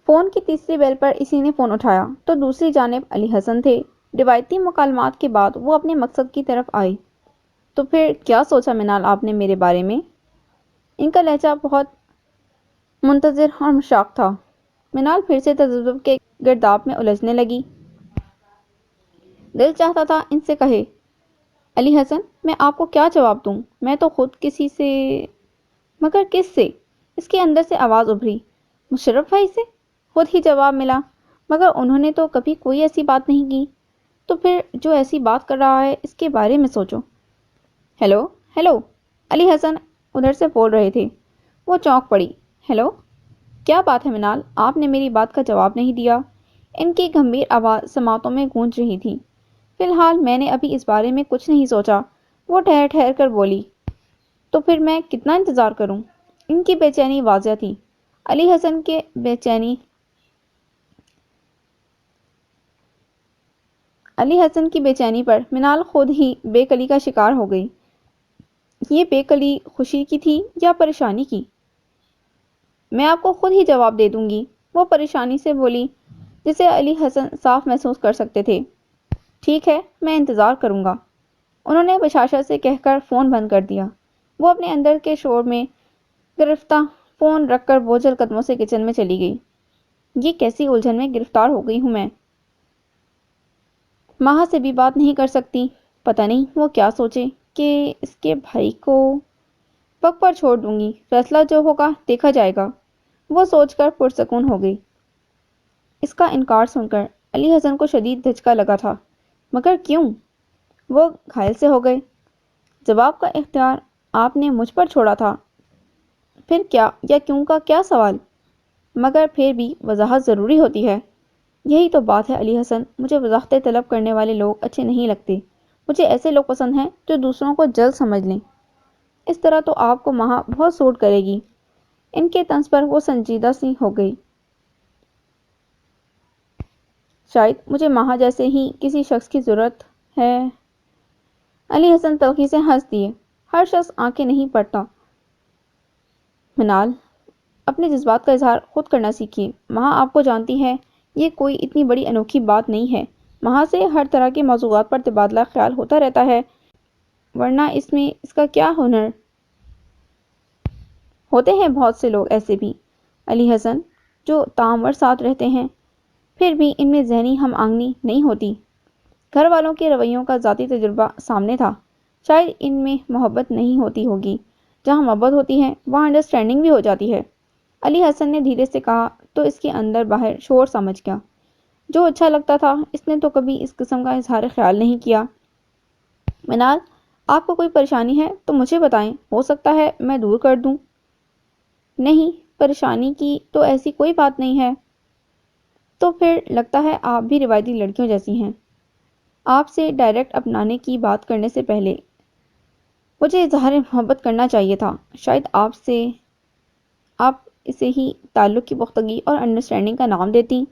Phone کی تیسری بیل پر اسی نے فون اٹھایا تو دوسری جانب علی حسن تھے۔ روایتی مکالمات کے بعد وہ اپنے مقصد کی طرف آئے۔ تو پھر کیا سوچا منال آپ نے میرے بارے میں؟ ان کا لہجہ بہت منتظر اور مشتاق تھا۔ منال پھر سے تذبذب کے گرداب میں الجھنے لگی۔ دل چاہتا تھا ان سے کہے، علی حسن میں آپ کو کیا جواب دوں، میں تو خود کسی سے، مگر کس سے؟ اس کے اندر سے آواز ابھری، مشرف بھائی سے؟ خود ہی جواب ملا، مگر انہوں نے تو کبھی کوئی ایسی بات نہیں کی۔ تو پھر جو ایسی بات کر رہا ہے اس کے بارے میں سوچو۔ ہیلو ہیلو، علی حسن ادھر سے بول رہے تھے۔ وہ چونک پڑی۔ ہیلو، کیا بات ہے منال، آپ نے میری بات کا جواب نہیں دیا؟ ان کی گمبھیر آواز سماعتوں میں گونج رہی تھی۔ فی الحال میں نے ابھی اس بارے میں کچھ نہیں سوچا، وہ ٹھہر ٹھہر کر بولی۔ تو پھر میں کتنا انتظار کروں؟ ان کی بے چینی واضح تھی۔ علی حسن کی بے چینی پر منال خود ہی بے کلی کا شکار ہو گئی۔ یہ بے کلی خوشی کی تھی یا پریشانی کی؟ میں آپ کو خود ہی جواب دے دوں گی، وہ پریشانی سے بولی، جسے علی حسن صاف محسوس کر سکتے تھے۔ ٹھیک ہے، میں انتظار کروں گا، انہوں نے بشاشت سے کہہ کر فون بند کر دیا۔ وہ اپنے اندر کے شور میں گرفتہ فون رکھ کر بوجھل قدموں سے کچن میں چلی گئی۔ یہ کیسی الجھن میں گرفتار ہو گئی ہوں میں؟ ماہا سے بھی بات نہیں کر سکتی، پتہ نہیں وہ کیا سوچے کہ اس کے بھائی کو وقت پر چھوڑ دوں گی، فیصلہ جو ہوگا دیکھا جائے گا، وہ سوچ کر پرسکون ہو گئی۔ اس کا انکار سن کر علی حسن کو شدید دھچکا لگا تھا، مگر کیوں؟ وہ گھائل سے ہو گئے۔ جواب کا اختیار آپ نے مجھ پر چھوڑا تھا، پھر کیا یا کیوں کا کیا سوال؟ مگر پھر بھی وضاحت ضروری ہوتی ہے۔ یہی تو بات ہے علی حسن، مجھے وضاحتیں طلب کرنے والے لوگ اچھے نہیں لگتے، مجھے ایسے لوگ پسند ہیں جو دوسروں کو جلد سمجھ لیں۔ اس طرح تو آپ کو ماہا بہت سوٹ کرے گی۔ ان کے طنز پر وہ سنجیدہ سی ہو گئی۔ شاید مجھے ماہا جیسے ہی کسی شخص کی ضرورت ہے۔ علی حسن تلخی سے ہنس دیے۔ ہر شخص آنکھیں نہیں پڑتا منال، اپنے جذبات کا اظہار خود کرنا سیکھیے۔ ماہا آپ کو جانتی ہے، یہ کوئی اتنی بڑی انوکھی بات نہیں ہے۔ ماہا سے ہر طرح کے موضوعات پر تبادلہ خیال ہوتا رہتا ہے، ورنہ اس میں اس کا کیا ہنر؟ ہوتے ہیں بہت سے لوگ ایسے بھی علی حسن، جو تامور ساتھ رہتے ہیں، پھر بھی ان میں ذہنی ہم آہنگی نہیں ہوتی۔ گھر والوں کے رویوں کا ذاتی تجربہ سامنے تھا۔ شاید ان میں محبت نہیں ہوتی ہوگی، جہاں محبت ہوتی ہے وہاں انڈرسٹینڈنگ بھی ہو جاتی ہے۔ علی حسن نے دھیرے سے کہا تو اس کے اندر باہر شور سمجھ گیا۔ جو اچھا لگتا تھا اس نے تو کبھی اس قسم کا اظہار خیال نہیں کیا۔ منال، آپ کو کوئی پریشانی ہے تو مجھے بتائیں، ہو سکتا ہے میں دور کر دوں۔ نہیں، پریشانی کی تو ایسی کوئی بات نہیں ہے۔ تو پھر لگتا ہے آپ بھی روایتی لڑکیوں جیسی ہیں۔ آپ سے ڈائریکٹ اپنانے کی بات کرنے سے پہلے مجھے اظہار محبت کرنا چاہیے تھا۔ شاید آپ اسے ہی تعلق کی پختگی اور انڈرسٹینڈنگ کا نام دیتی۔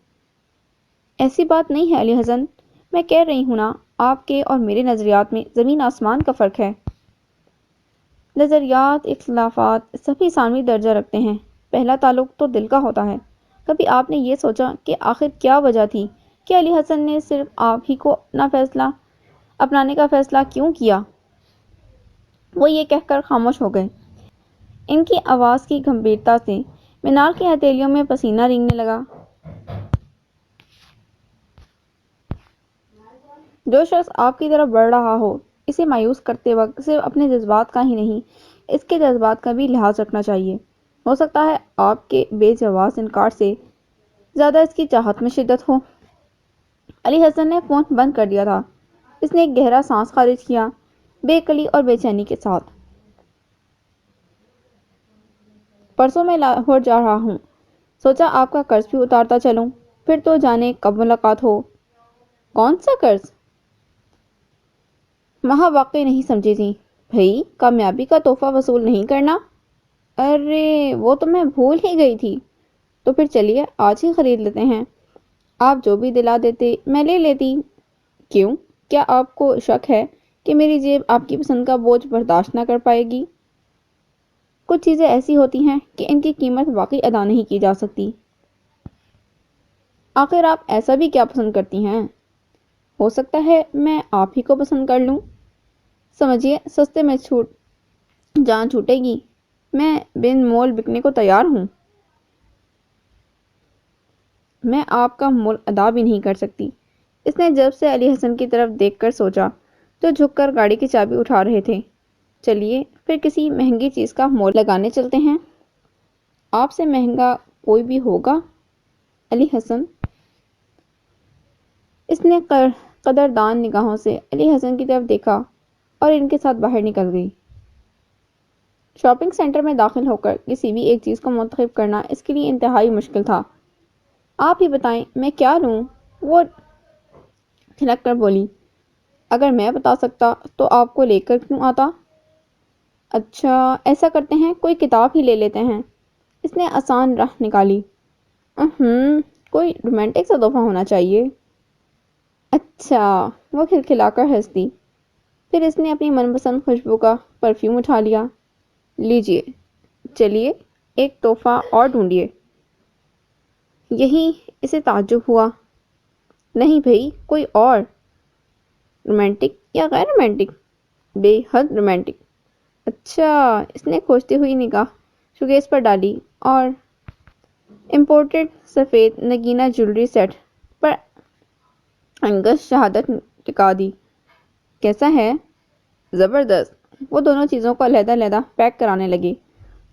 ایسی بات نہیں ہے علی حسن، میں کہہ رہی ہوں نا، آپ کے اور میرے نظریات میں زمین آسمان کا فرق ہے۔ نظریات، اختلافات سبھی ثانوی درجہ رکھتے ہیں، پہلا تعلق تو دل کا ہوتا ہے۔ کبھی آپ نے یہ سوچا کہ آخر کیا وجہ تھی کہ علی حسن نے صرف آپ ہی کو اپنانے کا فیصلہ کیوں کیا؟ وہ یہ کہہ کر خاموش ہو گئے۔ ان کی آواز کی گمبھیرتا سے منال کی ہتھیلیوں میں پسینہ رینگنے لگا۔ جو شخص آپ کی طرف بڑھ رہا ہو، اسے مایوس کرتے وقت صرف اپنے جذبات کا ہی نہیں، اس کے جذبات کا بھی لحاظ رکھنا چاہیے۔ ہو سکتا ہے آپ کے بے جواز انکار سے زیادہ اس کی چاہت میں شدت ہو۔ علی حسن نے فون بند کر دیا تھا۔ اس نے ایک گہرا سانس خارج کیا، بے کلی اور بے چینی کے ساتھ۔ پرسوں میں لاہور جا رہا ہوں، سوچا آپ کا قرض بھی اتارتا چلوں، پھر تو جانے کب ملاقات ہو۔ کون سا قرض؟ ماہا واقعی نہیں سمجھی تھی۔ بھئی، کامیابی کا تحفہ وصول نہیں کرنا؟ ارے وہ تو میں بھول ہی گئی تھی۔ تو پھر چلیے آج ہی خرید لیتے ہیں، آپ جو بھی دلا دیتے میں لے لیتی۔ کیوں؟ کیا آپ کو شک ہے کہ میری جیب آپ کی پسند کا بوجھ برداشت نہ کر پائے گی؟ کچھ چیزیں ایسی ہوتی ہیں کہ ان کی قیمت واقعی ادا نہیں کی جا سکتی۔ آخر آپ ایسا بھی کیا پسند کرتی ہیں؟ ہو سکتا ہے میں آپ ہی کو پسند کر لوں۔ سمجھیے سستے میں جان چھوٹے گی، میں بن مول بکنے کو تیار ہوں۔ میں آپ کا مول ادا بھی نہیں کر سکتی۔ اس نے جب سے علی حسن کی طرف دیکھ کر سوچا جو جھک کر گاڑی کی چابی اٹھا رہے تھے۔ چلیے پھر کسی مہنگی چیز کا مول لگانے چلتے ہیں۔ آپ سے مہنگا کوئی بھی ہوگا علی حسن؟ اس نے قدردان نگاہوں سے علی حسن کی طرف دیکھا اور ان کے ساتھ باہر نکل گئی۔ شاپنگ سینٹر میں داخل ہو کر کسی بھی ایک چیز کو منتخب کرنا اس کے لیے انتہائی مشکل تھا۔ آپ ہی بتائیں میں کیا لوں؟ وہ کھنک کر بولی۔ اگر میں بتا سکتا تو آپ کو لے کر کیوں آتا؟ اچھا ایسا کرتے ہیں کوئی کتاب ہی لے لیتے ہیں۔ اس نے آسان راہ نکالی۔ کوئی رومانٹک سا تحفہ ہونا چاہیے۔ اچھا، وہ کھلکھلا کر ہنس دی۔ پھر اس نے اپنی من پسند خوشبو کا پرفیوم اٹھا لیا۔ لیجئے، چلیے ایک تحفہ اور ڈھونڈیے۔ یہی اسے تعجب ہوا۔ نہیں بھئی کوئی اور۔ رومانٹک یا غیر رومانٹک؟ بے حد رومانٹک۔ اچھا، اس نے کھوجتی ہوئی نگاہ شوکیس پر ڈالی اور امپورٹڈ سفید نگینہ جیولری سیٹ پر انگشت شہادت ٹکا دی۔ کیسا ہے؟ زبردست۔ وہ دونوں چیزوں کو علیحدہ علیحدہ پیک کرانے لگے۔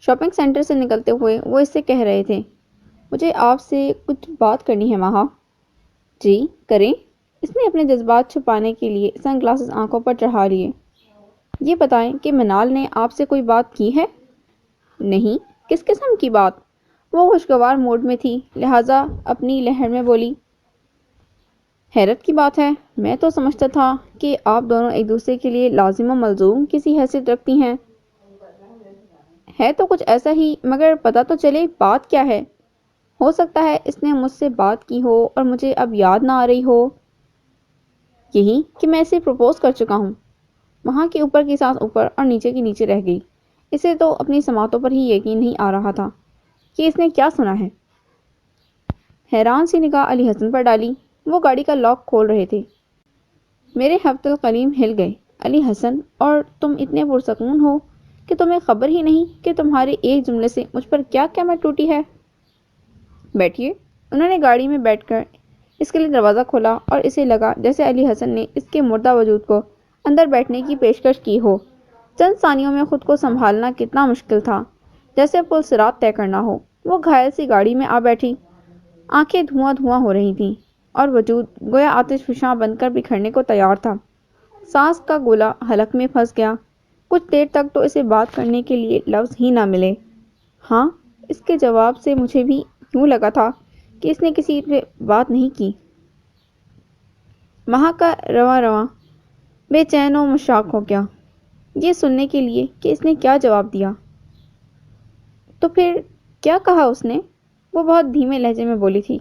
شاپنگ سینٹر سے نکلتے ہوئے وہ اس سے کہہ رہے تھے، مجھے آپ سے کچھ بات کرنی ہے مہا۔ جی کریں۔ اس نے اپنے جذبات چھپانے کے لیے سن گلاسز آنکھوں پر چڑھا لیے۔ یہ بتائیں کہ منال نے آپ سے کوئی بات کی ہے؟ نہیں، کس قسم کی بات؟ وہ خوشگوار موڈ میں تھی لہٰذا اپنی لہر میں بولی۔ حیرت کی بات ہے، میں تو سمجھتا تھا کہ آپ دونوں ایک دوسرے کے لیے لازم و ملزوم کسی حیثیت رکھتی ہیں۔ ہے تو کچھ ایسا ہی، مگر پتہ تو چلے بات کیا ہے۔ ہو سکتا ہے اس نے مجھ سے بات کی ہو اور مجھے اب یاد نہ آ رہی ہو۔ یہی کہ میں اسے پروپوز کر چکا ہوں۔ وہاں کی اوپر کی سانس اوپر اور نیچے کی نیچے رہ گئی۔ اسے تو اپنی سماعتوں پر ہی یقین نہیں آ رہا تھا کہ اس نے کیا سنا ہے۔ حیران سی نگاہ علی حسن پر ڈالی۔ وہ گاڑی کا لاک کھول رہے تھے۔ میرے حبت القلیم ہل گئے علی حسن، اور تم اتنے پرسکون ہو کہ تمہیں خبر ہی نہیں کہ تمہارے ایک جملے سے مجھ پر کیا قیامت ٹوٹی ہے۔ بیٹھیے۔ انہوں نے گاڑی میں بیٹھ کر اس کے لیے دروازہ کھولا اور اسے لگا جیسے علی حسن نے اس کے مردہ وجود کو اندر بیٹھنے کی پیشکش کی ہو۔ چند ثانیوں میں خود کو سنبھالنا کتنا مشکل تھا، جیسے پل صراط طے کرنا ہو۔ وہ گھائل سی گاڑی میں آ بیٹھی۔ آنکھیں دھواں دھواں ہو رہی تھیں اور وجود گویا آتش فشاں بن کر بکھرنے کو تیار تھا۔ سانس کا گولا حلق میں پھنس گیا۔ کچھ دیر تک تو اسے بات کرنے کے لیے لفظ ہی نہ ملے۔ ہاں، اس کے جواب سے مجھے بھی یوں لگا تھا کہ اس نے کسی سے بات نہیں کی۔ مہا کا رواں رواں بے چین و مشتاق ہو گیا یہ سننے کے لیے کہ اس نے کیا جواب دیا۔ تو پھر کیا کہا اس نے؟ وہ بہت دھیمے لہجے میں بولی تھی۔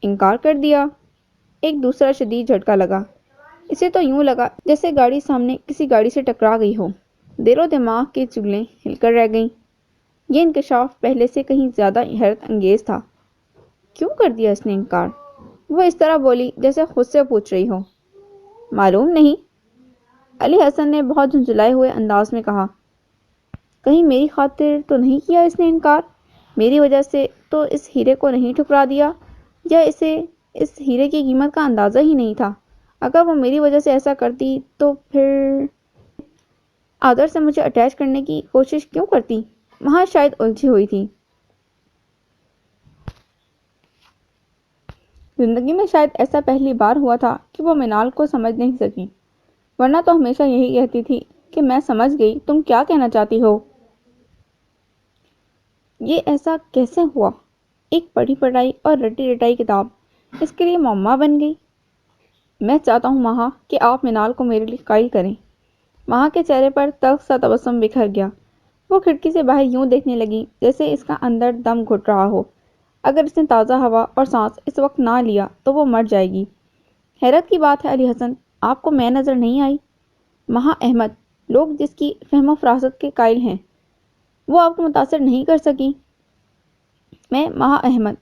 انکار کر دیا۔ ایک دوسرا شدید جھٹکا لگا۔ اسے تو یوں لگا جیسے گاڑی سامنے کسی گاڑی سے ٹکرا گئی ہو۔ دل و دماغ کی چگلیں ہل کر رہ گئیں۔ یہ انکشاف پہلے سے کہیں زیادہ حیرت انگیز تھا۔ کیوں کر دیا اس نے انکار؟ وہ اس طرح بولی جیسے خود سے پوچھ رہی ہو۔ معلوم نہیں، علی حسن نے بہت جھنجھلائے ہوئے انداز میں کہا۔ کہیں میری خاطر تو نہیں کیا اس نے انکار؟ میری وجہ سے تو اس ہیرے کو نہیں ٹھکرا دیا، یا اسے اس ہیرے کی قیمت کا اندازہ ہی نہیں تھا؟ اگر وہ میری وجہ سے ایسا کرتی تو پھر آدر سے مجھے اٹیچ کرنے کی کوشش کیوں کرتی؟ وہاں شاید الجھی ہوئی تھی۔ زندگی میں شاید ایسا پہلی بار ہوا تھا کہ وہ منال کو سمجھ نہیں سکی، ورنہ تو ہمیشہ یہی کہتی تھی کہ میں سمجھ گئی تم کیا کہنا چاہتی ہو۔ یہ ایسا کیسے ہوا؟ ایک پڑھی پڑھائی اور رٹی رٹائی کتاب اس کے لیے معمہ بن گئی۔ میں چاہتا ہوں مہا کہ آپ منال کو میرے لیے قائل کریں۔ مہا کے چہرے پر تلخ سا تبسم بکھر گیا۔ وہ کھڑکی سے باہر یوں دیکھنے لگی جیسے اس کا اندر دم گھٹ رہا ہو۔ اگر اس نے تازہ ہوا اور سانس اس وقت نہ لیا تو وہ مر جائے گی۔ حیرت کی بات ہے علی حسن، آپ کو میں نظر نہیں آئی؟ مہا احمد، لوگ جس کی فہم و فراست کے قائل ہیں، وہ آپ کو متاثر نہیں کر سکی؟ میں مہا احمد،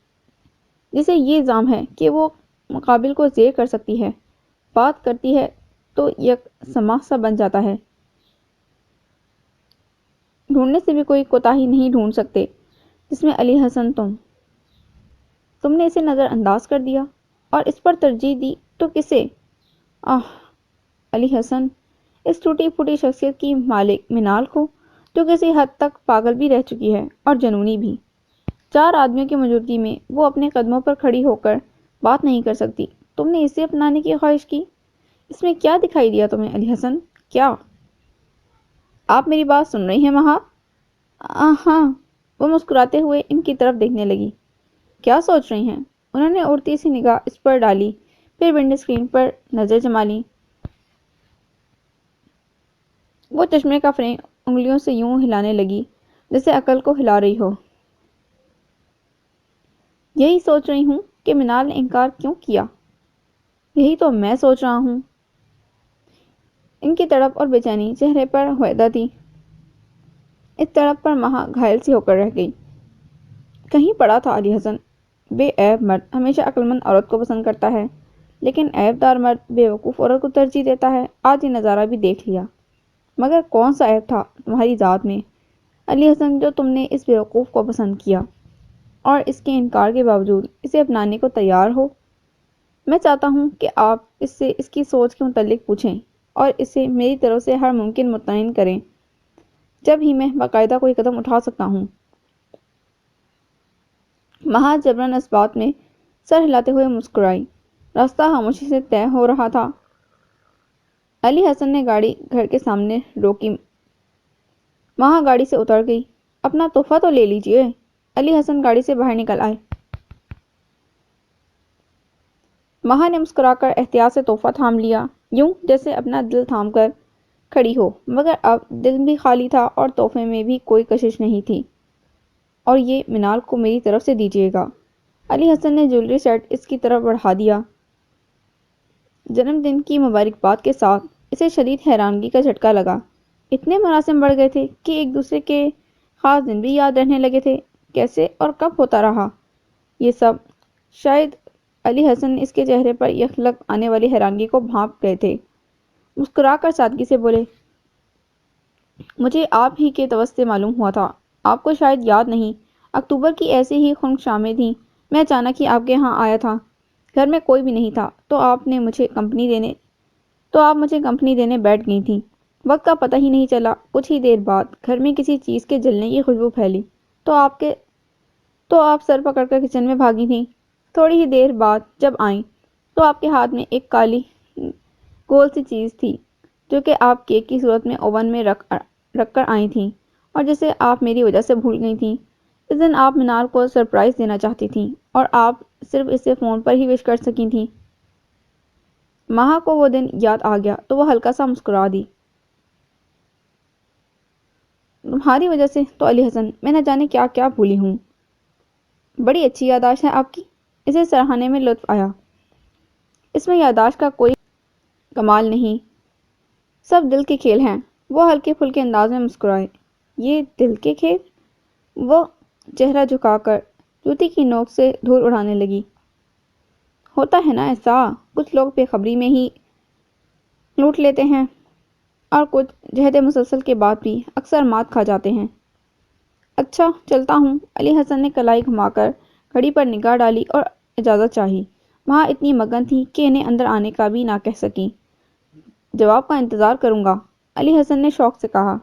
جسے یہ الزام ہے کہ وہ مقابل کو زیر کر سکتی ہے، بات کرتی ہے تو یک سماع سا بن جاتا ہے۔ ڈھونڈنے سے بھی کوئی کوتاہی نہیں ڈھونڈ سکتے، جس میں علی حسن تم نے اسے نظر انداز کر دیا اور اس پر ترجیح دی تو کسے؟ علی حسن اس ٹوٹی پھوٹی شخصیت کی مالک منال کو، جو کسی حد تک پاگل بھی رہ چکی ہے اور جنونی بھی۔ 4 آدمیوں کی موجودگی میں وہ اپنے قدموں پر کھڑی ہو کر بات نہیں کر سکتی۔ تم نے اسے اپنانے کی خواہش کی؟ اس میں کیا دکھائی دیا تمہیں علی حسن؟ کیا آپ میری بات سن رہی ہیں مہا؟ ہاں۔ وہ مسکراتے ہوئے ان کی طرف دیکھنے لگی۔ کیا سوچ رہی ہیں؟ انہوں نے اڑتی سی نگاہ اس پر ڈالی، پھر ونڈو اسکرین پر نظر جما لی۔ وہ چشمے کا فریم انگلیوں سے یوں ہلانے لگی جیسے عقل کو ہلا رہی ہو۔ یہی سوچ رہی ہوں کہ منال نے انکار کیوں کیا۔ یہی تو میں سوچ رہا ہوں۔ ان کی تڑپ اور بے چینی چہرے پر ہویدا تھی۔ اس تڑپ پر مہا گھائل سی ہو کر رہ گئی۔ کہیں پڑا تھا علی حسن، بے عیب مرد ہمیشہ عقلمند عورت کو پسند کرتا ہے، لیکن عیب دار مرد بے وقوف عورت کو ترجیح دیتا ہے۔ آج یہ نظارہ بھی دیکھ لیا۔ مگر کون سا عیب تھا تمہاری ذات میں علی حسن جو تم نے اس بے وقوف کو پسند کیا اور اس کے انکار کے باوجود اسے اپنانے کو تیار ہو؟ میں چاہتا ہوں کہ آپ اس سے اس کی سوچ کے متعلق پوچھیں اور اسے میری طرف سے ہر ممکن مطمئن کریں، جب ہی میں باقاعدہ کوئی قدم اٹھا سکتا ہوں۔ مہا جبراً اس بات میں سر ہلاتے ہوئے مسکرائی۔ راستہ خاموشی سے طے ہو رہا تھا۔ علی حسن نے گاڑی گھر کے سامنے روکی۔ مہا گاڑی سے اتر گئی۔ اپنا تحفہ تو لے لیجئے۔ علی حسن گاڑی سے باہر نکل آئے۔ مہا نے مسکرا کر احتیاط سے تحفہ تھام لیا، یوں جیسے اپنا دل تھام کر کھڑی ہو، مگر اب دل بھی خالی تھا اور تحفے میں بھی کوئی کشش نہیں تھی۔ اور یہ منال کو میری طرف سے دیجیے گا۔ علی حسن نے جیولری سیٹ اس کی طرف بڑھا دیا۔ جنم دن کی مبارکباد کے ساتھ اسے شدید حیرانگی کا جھٹکا لگا۔ اتنے مراسم بڑھ گئے تھے کہ ایک دوسرے کے خاص دن بھی یاد رہنے لگے تھے۔ کیسے اور کب ہوتا رہا یہ سب؟ شاید علی حسن اس کے چہرے پر یکلخت آنے والی حیرانگی کو بھانپ گئے تھے۔ مسکرا کر سادگی سے بولے، مجھے آپ ہی کے توسط معلوم ہوا تھا۔ آپ کو شاید یاد نہیں، اکتوبر کی ایسی ہی خنک شامیں تھیں، میں اچانک ہی آپ کے ہاں آیا تھا۔ گھر میں کوئی بھی نہیں تھا تو آپ مجھے کمپنی دینے بیٹھ گئی تھیں۔ وقت کا پتہ ہی نہیں چلا۔ کچھ ہی دیر بعد گھر میں کسی چیز کے جلنے کی خوشبو پھیلی تو آپ سر پکڑ کر کچن میں بھاگی تھیں۔ تھوڑی ہی دیر بعد جب آئیں تو آپ کے ہاتھ میں ایک کالی گول سی چیز تھی، جو کہ آپ کیک کی صورت میں اوون میں رکھ کر آئی تھیں اور جسے آپ میری وجہ سے بھول گئی تھیں۔ اس دن آپ منال کو سرپرائز دینا چاہتی تھیں اور آپ صرف اسے فون پر ہی وش کر سکی تھیں۔ مہا کو وہ دن یاد آ گیا تو وہ ہلکا سا مسکرا دی۔ تمہاری وجہ سے تو علی حسن میں نہ جانے کیا کیا بھولی ہوں۔ بڑی اچھی یادداشت ہے آپ کی۔ اسے سراہنے میں لطف آیا۔ اس میں یادداشت کا کوئی کمال نہیں، سب دل کے کھیل ہیں۔ وہ ہلکے پھلکے انداز میں مسکرائے۔ یہ دل کے کھیل؟ وہ چہرہ جھکا کر جوتی کی نوک سے دھول اڑانے لگی۔ ہوتا ہے نا ایسا، کچھ لوگ بے خبری میں ہی لوٹ لیتے ہیں اور کچھ جہد مسلسل کے بعد بھی اکثر مات کھا جاتے ہیں۔ اچھا چلتا ہوں۔ علی حسن نے کلائی گھما کر گھڑی پر نگاہ ڈالی اور اجازت چاہی۔ مہا اتنی مگن تھی کہ انہیں اندر آنے کا بھی نہ کہہ سکی۔ جواب کا انتظار کروں گا، علی حسن نے شوق سے کہا۔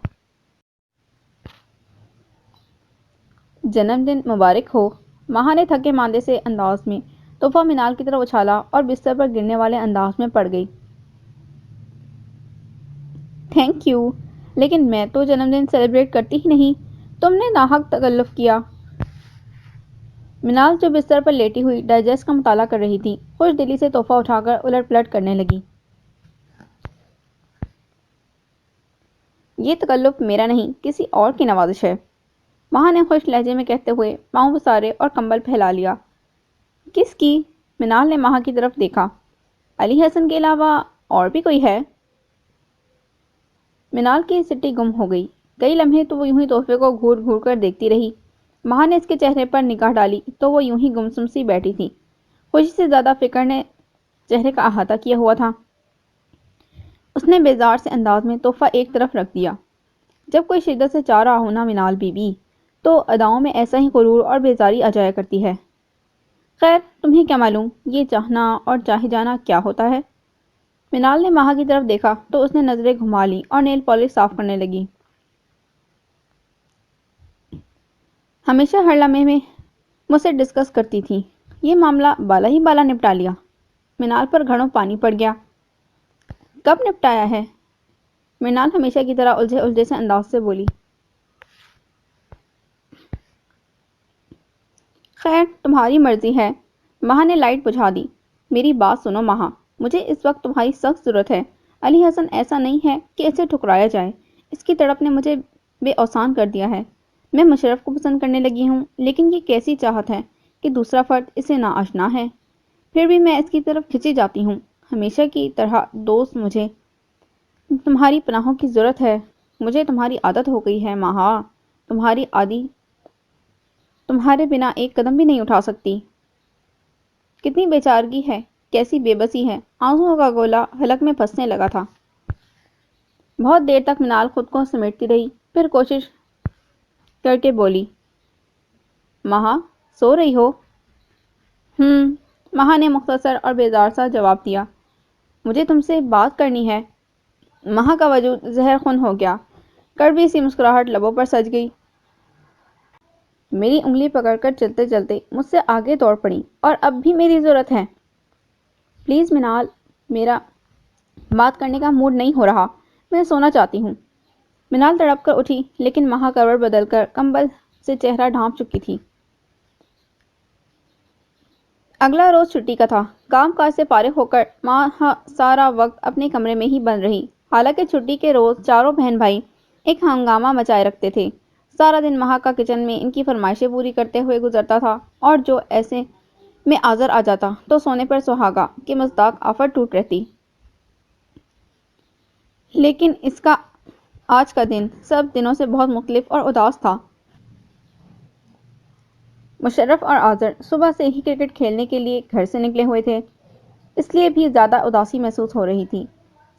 جنم دن مبارک ہو۔ مہا نے تھکے ماندے سے انداز میں تحفہ منال کی طرف اچھالا اور بستر پر گرنے والے انداز میں پڑ گئی۔ تھینک یو، لیکن میں تو جنم دن سیلیبریٹ کرتی ہی نہیں، تم نے ناحق تکلف کیا۔ منال جو بستر پر لیٹی ہوئی ڈائجسٹ کا مطالعہ کر رہی تھی، خوش دلی سے تحفہ اٹھا کر الٹ پلٹ کرنے لگی۔ یہ تکلف میرا نہیں، کسی اور کی نوازش ہے، مہا نے خوش لہجے میں کہتے ہوئے پاؤں پسارے اور کمبل پھیلا لیا۔ کس کی؟ منال نے مہا کی طرف دیکھا۔ علی حسن کے علاوہ اور بھی کوئی ہے؟ منال کی سٹی گم ہو گئی۔ کئی لمحے تو وہ یوں ہی تحفے کو گھور گھور کر دیکھتی رہی۔ ماں نے اس کے چہرے پر نگاہ ڈالی تو وہ یوں ہی گمسم سی بیٹھی تھی۔ خوشی سے زیادہ فکر نے چہرے کا احاطہ کیا ہوا تھا۔ اس نے بیزار سے انداز میں تحفہ ایک طرف رکھ دیا۔ جب کوئی شدت سے چاہ رہا ہونا منال بی بی تو اداؤں میں ایسا ہی غرور اور بیزاری آ جایا کرتی ہے۔ خیر تمہیں کیا معلوم یہ چاہنا اور چاہے جانا کیا ہوتا ہے؟ منال نے ماہا کی طرف دیکھا تو اس نے نظریں گھما لی اور نیل پالش صاف کرنے لگی۔ ہمیشہ ہر لمحے میں مجھ سے ڈسکس کرتی تھی، یہ معاملہ بالا ہی بالا نپٹا لیا۔ منال پر گھڑوں پانی پڑ گیا۔ کب نپٹایا ہے؟ منال ہمیشہ کی طرح الجھے الجھے سے انداز سے بولی۔ خیر تمہاری مرضی ہے۔ ماہا نے لائٹ بجھا دی۔ میری بات سنو ماہا، مجھے اس وقت تمہاری سخت ضرورت ہے۔ علی حسن ایسا نہیں ہے کہ اسے ٹھکرایا جائے۔ اس کی تڑپ نے مجھے بے اوسان کر دیا ہے۔ میں مشرف کو پسند کرنے لگی ہوں، لیکن یہ کیسی چاہت ہے کہ دوسرا فرد اسے ناآشنا ہے۔ پھر بھی میں اس کی طرف کھنچی جاتی ہوں۔ ہمیشہ کی طرح دوست مجھے تمہاری پناہوں کی ضرورت ہے۔ مجھے تمہاری عادت ہو گئی ہے ماہا، تمہاری عادی تمہارے بنا ایک قدم بھی نہیں اٹھا سکتی۔ کتنی بے چارگی ہے، کیسی بے بسی ہے۔ آنسوؤں کا گولا حلق میں پھنسنے لگا تھا۔ بہت دیر تک منال خود کو سمیٹتی رہی، پھر کوشش کر کے بولی، ماہا سو رہی ہو؟ ماہا نے مختصر اور بیزار سا جواب دیا۔ مجھے تم سے بات کرنی ہے۔ ماہا کا وجود زہر خون ہو گیا۔ کڑوی سی مسکراہٹ لبوں پر سج گئی۔ میری انگلی پکڑ کر چلتے چلتے مجھ سے آگے دوڑ پڑی، اور اب بھی میری ضرورت ہے۔ پلیز منال، میرا بات کرنے کا موڈ نہیں ہو رہا، میں سونا چاہتی ہوں۔ منال تڑپ کر اٹھی، لیکن ماہا کروٹ بدل کر کمبل سے چہرہ ڈھانپ چکی تھی۔ اگلا روز چھٹی کا تھا۔ کام کاج سے فارغ ہو کر ماہا سارا وقت اپنے کمرے میں ہی بند رہی۔ حالانکہ چھٹی کے روز چاروں بہن بھائی ایک ہنگامہ مچائے رکھتے تھے۔ سارا دن ماہا کا کچن میں ان کی فرمائشیں پوری کرتے ہوئے گزرتا تھا، اور جو ایسے میں آزر آ جاتا تو سونے پر سہاگا کہ مصداق آفت ٹوٹ رہتی۔ لیکن اس کا آج کا دن سب دنوں سے بہت مختلف اور اداس تھا۔ مشرف اور آذر صبح سے ہی کرکٹ کھیلنے کے لیے گھر سے نکلے ہوئے تھے، اس لیے بھی زیادہ اداسی محسوس ہو رہی تھی۔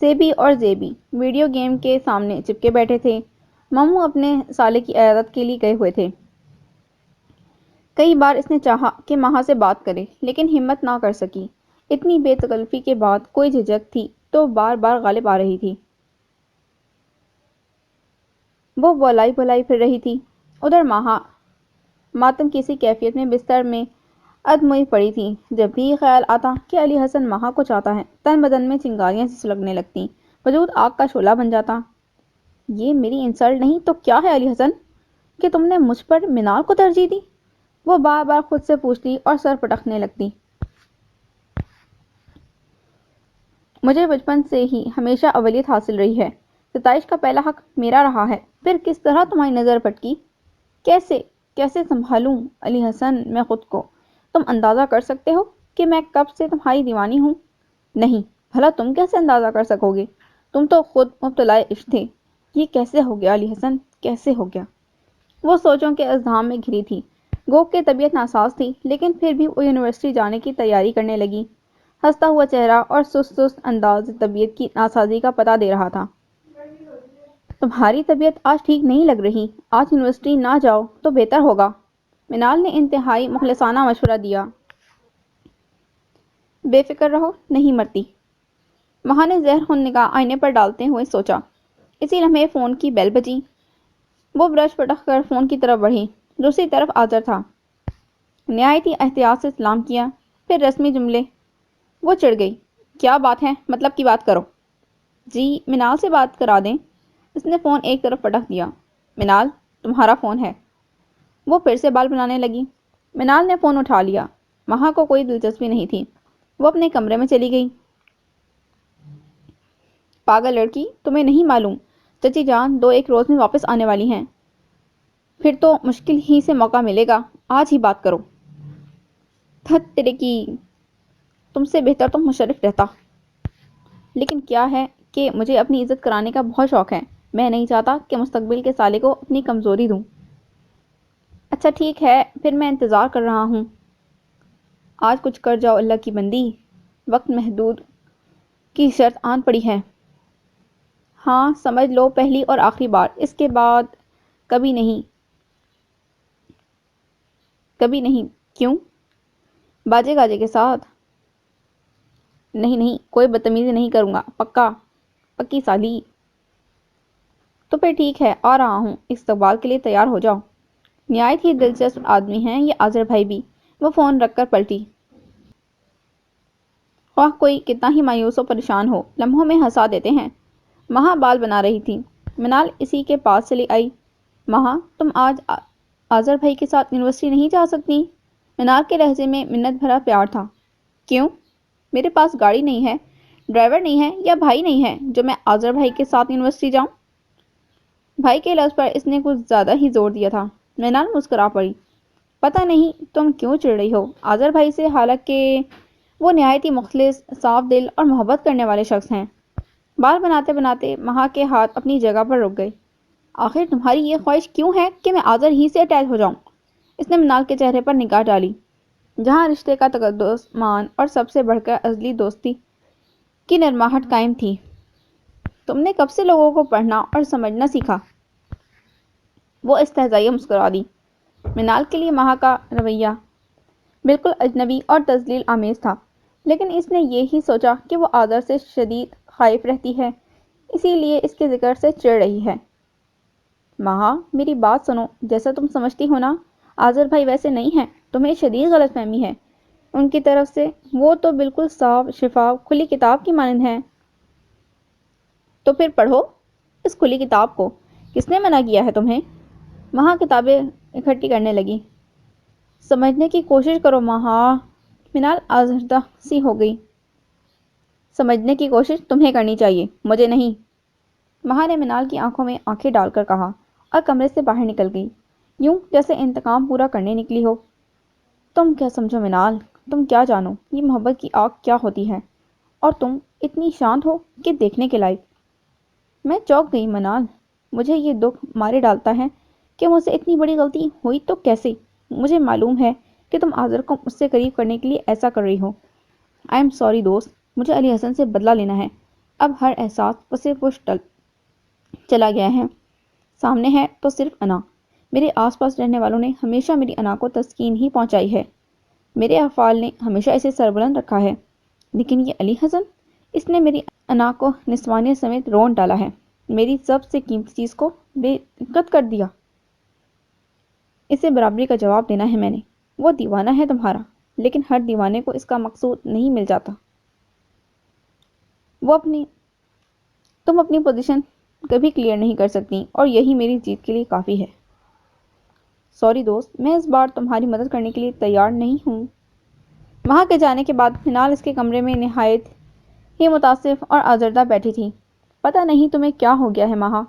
سیبی اور زیبی ویڈیو گیم کے سامنے چپکے بیٹھے تھے۔ ماموں اپنے سالے کی عیادت کے لیے گئے ہوئے تھے۔ کئی بار اس نے چاہا کہ ماہا سے بات کرے، لیکن ہمت نہ کر سکی۔ اتنی بے تکلفی کے بعد کوئی جھجک تھی تو بار بار غالب آ رہی تھی۔ وہ بولائی بولائی پھر رہی تھی۔ ادھر ماہا ماتم کسی کیفیت میں بستر میں ادموئی پڑی تھی۔ جب بھی یہ خیال آتا کہ علی حسن ماہا کو چاہتا ہے، تن بدن میں چنگاریاں سی سلگنے لگتیں، وجود آگ کا شعلہ بن جاتا۔ یہ میری انسلٹ نہیں تو کیا ہے علی حسن، کہ تم نے مجھ پر منال کو ترجیح دی؟ وہ بار بار خود سے پوچھتی اور سر پٹکنے لگتی۔ مجھے بچپن سے ہی ہمیشہ اولیت حاصل رہی ہے، ستائش کا پہلا حق میرا رہا ہے، پھر کس طرح تمہاری نظر پٹکی؟ کیسے سنبھالوں علی حسن میں خود کو؟ تم اندازہ کر سکتے ہو کہ میں کب سے تمہاری دیوانی ہوں؟ نہیں، بھلا تم کیسے اندازہ کر سکو گے؟ تم تو خود مبتلائے عشق تھے۔ یہ کیسے ہو گیا علی حسن، کیسے ہو گیا؟ وہ سوچوں کے ازدحام میں گھری تھی۔ گو کہ طبیعت ناساز تھی، لیکن پھر بھی وہ یونیورسٹی جانے کی تیاری کرنے لگی۔ ہنستا ہوا چہرہ اور سست انداز طبیعت کی ناسازی کا پتہ دے رہا تھا۔ تمہاری طبیعت آج ٹھیک نہیں لگ رہی، آج یونیورسٹی نہ جاؤ تو بہتر ہوگا، منال نے انتہائی مخلصانہ مشورہ دیا۔ بے فکر رہو، نہیں مرتی۔ ماہا نے زہر خون نگاہ آئینے پر ڈالتے ہوئے سوچا۔ اسی لمحے فون کی بیل بجی۔ وہ برش پٹک کر فون کی طرف بڑھی۔ دوسری طرف آذر تھا۔ نہایت ہی احتیاط سے سلام کیا، پھر رسمی جملے۔ وہ چڑھ گئی۔ کیا بات ہے، مطلب کی بات کرو۔ جی منال سے بات کرا دیں۔ اس نے فون ایک طرف پٹک دیا۔ منال تمہارا فون ہے۔ وہ پھر سے بال بنانے لگی۔ منال نے فون اٹھا لیا۔ ماہا کو کوئی دلچسپی نہیں تھی، وہ اپنے کمرے میں چلی گئی۔ پاگل لڑکی، تمہیں نہیں معلوم چچی جان 2-1 روز میں واپس آنے والی ہیں، پھر تو مشکل ہی سے موقع ملے گا، آج ہی بات کرو۔ تھت تیرے کی، تم سے بہتر تو مشرف رہتا۔ لیکن کیا ہے کہ مجھے اپنی عزت کرانے کا بہت شوق ہے، میں نہیں چاہتا کہ مستقبل کے سالے کو اپنی کمزوری دوں۔ اچھا ٹھیک ہے، پھر میں انتظار کر رہا ہوں۔ آج کچھ کر جاؤ اللہ کی بندی، وقت محدود کی شرط آن پڑی ہے۔ ہاں سمجھ لو پہلی اور آخری بار، اس کے بعد کبھی نہیں۔ کبھی نہیں؟ کیوں؟ باجے گاجے کے ساتھ؟ نہیں نہیں، کوئی بدتمیزی نہیں کروں گا، پکا؟ پکی سالی؟ تو پھر ٹھیک ہے، آ رہا ہوں، استقبال کے لیے تیار ہو جاؤ۔ نہایت ہی دلچسپ آدمی ہیں یہ آذر بھائی بھی۔ وہ فون رکھ کر پلٹی۔ خواہ کوئی کتنا ہی مایوس و پریشان ہو، لمحوں میں ہنسا دیتے ہیں۔ مہا بال بنا رہی تھی، منال اسی کے پاس چلی آئی۔ مہا، تم آج آذر بھائی کے ساتھ یونیورسٹی نہیں جا سکتی؟ منال کے لہجے میں منت بھرا پیار تھا۔ کیوں؟ میرے پاس گاڑی نہیں ہے، ڈرائیور نہیں ہے، یا بھائی نہیں ہے جو میں آذر بھائی کے ساتھ یونیورسٹی جاؤں؟ بھائی کے لفظ پر اس نے کچھ زیادہ ہی زور دیا تھا۔ منال مسکرا پڑی۔ پتہ نہیں تم کیوں چڑھ رہی ہو آذر بھائی سے، حالانکہ وہ نہایت ہی مخلص، صاف دل اور محبت کرنے والے شخص ہیں۔ بال بناتے بناتے مہا کے ہاتھ اپنی جگہ پر رک گئے۔ آخر تمہاری یہ خواہش کیوں ہے کہ میں آذر ہی سے اٹیچ ہو جاؤں؟ اس نے منال کے چہرے پر نگاہ ڈالی، جہاں رشتے کا تقدس، مان اور سب سے بڑھ کر ازلی دوستی کی نرماہٹ قائم تھی۔ تم نے کب سے لوگوں کو پڑھنا اور سمجھنا سیکھا؟ وہ استہزائیہ مسکرا دی۔ منال کے لیے مہا کا رویہ بالکل اجنبی اور تذلیل آمیز تھا، لیکن اس نے یہ ہی سوچا کہ وہ آذر سے شدید خائف رہتی ہے، اسی لیے اس کے ذکر سے چڑھ رہی ہے۔ مہا، میری بات سنو، جیسا تم سمجھتی ہو نا، آذر بھائی ویسے نہیں ہیں، تمہیں شدید غلط فہمی ہے ان کی طرف سے۔ وہ تو بالکل صاف شفاف کھلی کتاب کی مانند ہیں۔ تو پھر پڑھو اس کھلی کتاب کو، کس نے منع کیا ہے تمہیں؟ مہا کتابیں اکٹھی کرنے لگی۔ سمجھنے کی کوشش کرو مہا۔ منال آزردہ سی ہو گئی۔ سمجھنے کی کوشش تمہیں کرنی چاہیے، مجھے نہیں، مہا نے منال کی آنکھوں میں آنکھیں ڈال کر کہا، اور کمرے سے باہر نکل گئی، یوں جیسے انتقام پورا کرنے نکلی ہو۔ تم کیا سمجھو منال، تم کیا جانو یہ محبت کی آگ کیا ہوتی ہے، اور تم اتنی شانت ہو کہ دیکھنے کے لائق۔ میں چونک گئی منال، مجھے یہ دکھ مارے ڈالتا ہے کہ مجھ سے اتنی بڑی غلطی ہوئی تو کیسے؟ مجھے معلوم ہے کہ تم آذر کو مجھ سے قریب کرنے کے لیے ایسا کر رہی ہو۔ آئی ایم سوری دوست، مجھے علی حسن سے بدلہ لینا ہے۔ اب ہر احساس پسے پش چلا گیا ہے، سامنے ہے تو صرف انا۔ میرے آس پاس رہنے والوں نے ہمیشہ میری انا کو تسکین ہی پہنچائی ہے، میرے افعال نے ہمیشہ اسے سربلند رکھا ہے، لیکن یہ علی حسن، اس نے میری انا کو نسوانیت سمیت رون ڈالا ہے، میری سب سے قیمتی چیز کو بے عزت کر دیا۔ اسے برابری کا جواب دینا ہے میں نے۔ وہ دیوانہ ہے تمہارا، لیکن ہر دیوانے کو اس کا مقصود نہیں مل جاتا۔ تم اپنی پوزیشن کبھی کلیئر نہیں کر سکتی، اور یہی میری جیت کے لیے کافی ہے۔ سوری دوست، میں اس بار تمہاری مدد کرنے کے لیے تیار نہیں ہوں۔ وہاں کے جانے کے بعد منال اس کے کمرے میں نہایت ہی متاسف اور آزردہ بیٹھی تھی۔ پتہ نہیں تمہیں کیا ہو گیا ہے مہا،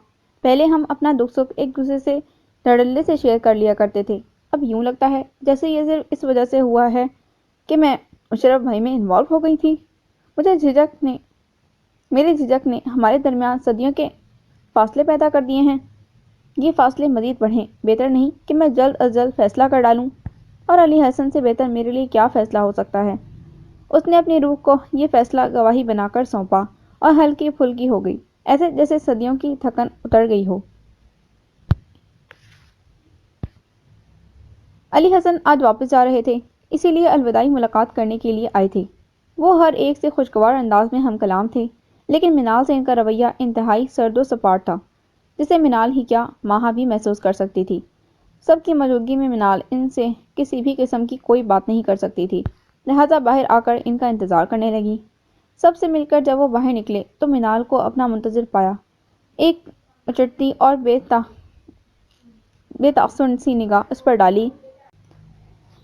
پہلے ہم اپنا دکھ سکھ ایک دوسرے سے دھڑلے سے شیئر کر لیا کرتے تھے، اب یوں لگتا ہے جیسے یہ صرف اس وجہ سے ہوا ہے کہ میں مشرف بھائی میں انوالو ہو گئی تھی۔ میری جھجک نے ہمارے درمیان صدیوں کے فاصلے پیدا کر دیے ہیں۔ یہ فاصلے مزید بڑھیں، بہتر نہیں کہ میں جلد از جلد فیصلہ کر ڈالوں؟ اور علی حسن سے بہتر میرے لیے کیا فیصلہ ہو سکتا ہے؟ اس نے اپنی روح کو یہ فیصلہ گواہی بنا کر سونپا، اور ہلکی پھلکی ہو گئی، ایسے جیسے صدیوں کی تھکن اتر گئی ہو۔ علی حسن آج واپس جا رہے تھے، اسی لیے الوداعی ملاقات کرنے کے لیے آئے تھے۔ وہ ہر ایک سے خوشگوار انداز میں ہم کلام تھے، لیکن منال سے ان کا رویہ انتہائی سرد و سپاٹ تھا، جسے منال ہی کیا مہا بھی محسوس کر سکتی تھی۔ سب کی موجودگی میں منال ان سے کسی بھی قسم کی کوئی بات نہیں کر سکتی تھی، لہذا باہر آ کر ان کا انتظار کرنے لگی۔ سب سے مل کر جب وہ باہر نکلے تو منال کو اپنا منتظر پایا، ایک اچٹتی اور بے تاثر سی نگاہ اس پر ڈالی۔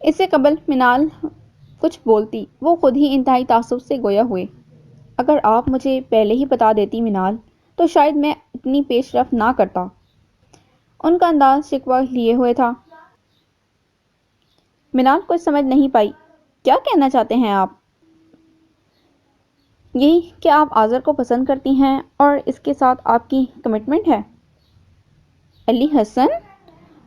اس سے قبل منال کچھ بولتی، وہ خود ہی انتہائی تعصب سے گویا ہوئے۔ اگر آپ مجھے پہلے ہی بتا دیتی منال، تو شاید میں اتنی پیش رفت نہ کرتا۔ ان کا انداز شکوہ لیے ہوئے تھا۔ منال کچھ سمجھ نہیں پائی۔ کیا کہنا چاہتے ہیں آپ؟ یہی کہ آپ آذر کو پسند کرتی ہیں اور اس کے ساتھ آپ کی کمٹمنٹ ہے۔ علی حسن،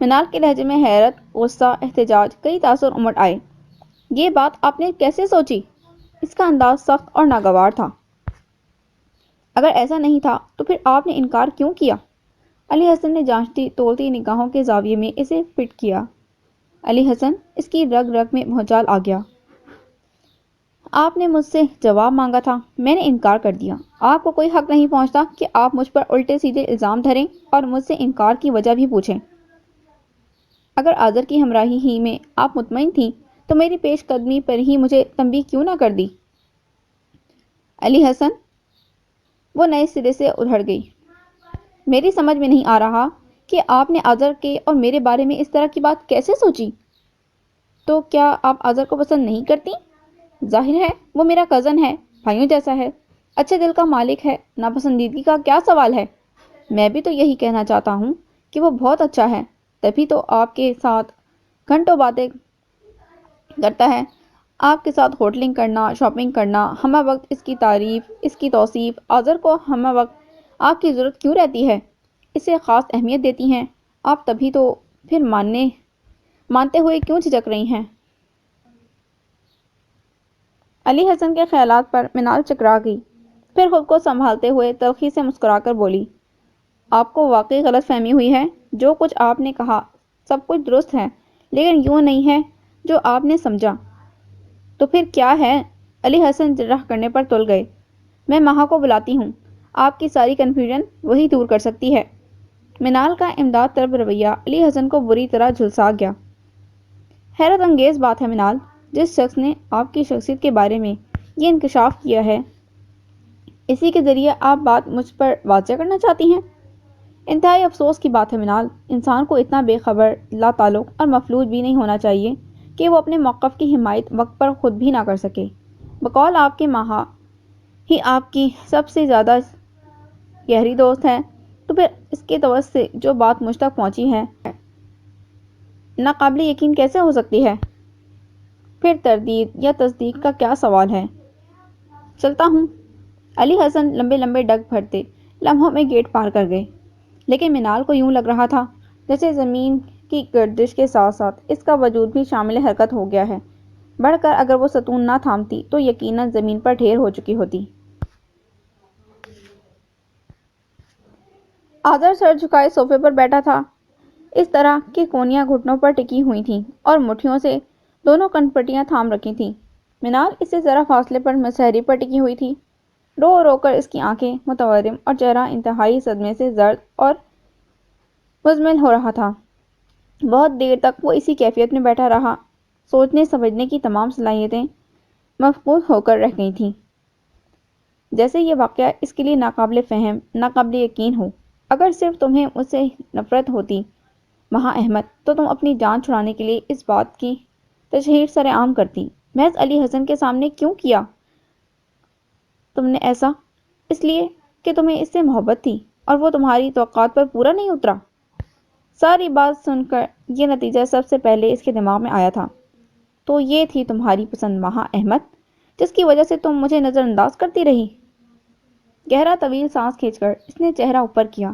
منال کے لہجے میں حیرت، غصہ، احتجاج، کئی تاثر امٹ آئے۔ یہ بات آپ نے کیسے سوچی؟ اس کا انداز سخت اور ناگوار تھا۔ اگر ایسا نہیں تھا تو پھر آپ نے انکار کیوں کیا؟ علی حسن نے جانچتی تولتی نگاہوں کے زاویے میں اسے فٹ کیا۔ علی حسن، اس کی رگ رگ میں بھونچال آ گیا۔ آپ نے مجھ سے جواب مانگا تھا، میں نے انکار کر دیا۔ آپ کو کوئی حق نہیں پہنچتا کہ آپ مجھ پر الٹے سیدھے الزام دھریں اور مجھ سے انکار کی وجہ بھی پوچھیں۔ اگر آذر کی ہمراہی ہی میں آپ مطمئن تھیں تو میری پیش قدمی پر ہی مجھے تنبیہ کیوں نہ کر دی؟ علی حسن، وہ نئے سرے سے ادھڑ گئی۔ میری سمجھ میں نہیں آ رہا کہ آپ نے آذر کے اور میرے بارے میں اس طرح کی بات کیسے سوچی؟ تو کیا آپ آذر کو پسند نہیں کرتی؟ ظاہر ہے وہ میرا کزن ہے، بھائیوں جیسا ہے، اچھے دل کا مالک ہے، ناپسندیدگی کا کیا سوال ہے؟ میں بھی تو یہی کہنا چاہتا ہوں کہ وہ بہت اچھا ہے، تبھی تو آپ کے ساتھ گھنٹوں باتیں کرتا ہے۔ آپ کے ساتھ ہوٹلنگ کرنا، شاپنگ کرنا، ہمہ وقت اس کی تعریف، اس کی توصیف۔ آذر کو ہمہ وقت آپ کی ضرورت کیوں رہتی ہے؟ اسے خاص اہمیت دیتی ہیں آپ، تبھی تو پھر مانتے ہوئے کیوں جھجک رہی ہیں؟ علی حسن کے خیالات پر منال چکرا گئی، پھر خود کو سنبھالتے ہوئے تلخی سے مسکرا کر بولی، آپ کو واقعی غلط فہمی ہوئی ہے۔ جو کچھ آپ نے کہا سب کچھ درست ہے، لیکن یوں نہیں ہے جو آپ نے سمجھا۔ تو پھر کیا ہے؟ علی حسن جرح کرنے پر تل گئے۔ میں مہا کو بلاتی ہوں، آپ کی ساری کنفیوژن وہی دور کر سکتی ہے۔ منال کا امداد طلب رویہ علی حسن کو بری طرح جھلسا گیا۔ حیرت انگیز بات ہے منال، جس شخص نے آپ کی شخصیت کے بارے میں یہ انکشاف کیا ہے، اسی کے ذریعے آپ بات مجھ پر واضح کرنا چاہتی ہیں۔ انتہائی افسوس کی بات ہے منال، انسان کو اتنا بے خبر، لا تعلق اور مفلوج بھی نہیں ہونا چاہیے کہ وہ اپنے موقف کی حمایت وقت پر خود بھی نہ کر سکے۔ بقول آپ کے مہا ہی آپ کی سب سے زیادہ گہری دوست ہے، تو پھر اس کے توسط سے جو بات مجھ تک پہنچی ہے ناقابل یقین کیسے ہو سکتی ہے؟ پھر تردید یا تصدیق کا کیا سوال ہے؟ چلتا ہوں۔ علی حسن لمبے لمبے ڈگ بھرتے لمحوں میں گیٹ پار کر گئے، لیکن منال کو یوں لگ رہا تھا جیسے زمین کی گردش کے ساتھ ساتھ اس کا وجود بھی شامل حرکت ہو گیا ہے۔ بڑھ کر اگر وہ ستون نہ تھامتی تو یقیناً زمین پر ڈھیر ہو چکی ہوتی۔ آذر سر جھکائے صوفے پر بیٹھا تھا، اس طرح کہ کونیاں گھٹنوں پر ٹکی ہوئی تھیں اور مٹھیوں سے دونوں کنپٹیاں تھام رکھی تھیں۔ منال اس سے ذرا فاصلے پر مسحری پر ٹکی ہوئی تھی۔ رو رو کر اس کی آنکھیں متورم اور چہرہ انتہائی صدمے سے زرد اور مزمل ہو رہا تھا۔ بہت دیر تک وہ اسی کیفیت میں بیٹھا رہا، سوچنے سمجھنے کی تمام صلاحیتیں مفقود ہو کر رہ گئی تھیں، جیسے یہ واقعہ اس کے لیے ناقابل فہم، ناقابل یقین ہو۔ اگر صرف تمہیں مجھ سے نفرت ہوتی مہا احمد، تو تم اپنی جان چھڑانے کے لیے اس بات کی تشہیر سر عام کرتی۔ محض علی حسن کے سامنے کیوں کیا تم نے ایسا؟ اس لیے کہ تمہیں اس سے محبت تھی اور وہ تمہاری توقعات پر پورا نہیں اترا۔ ساری بات سن کر یہ نتیجہ سب سے پہلے اس کے دماغ میں آیا تھا۔ تو یہ تھی تمہاری پسند مہا احمد، جس کی وجہ سے تم مجھے نظر انداز کرتی رہی؟ گہرا طویل سانس کھینچ کر اس نے چہرہ اوپر کیا۔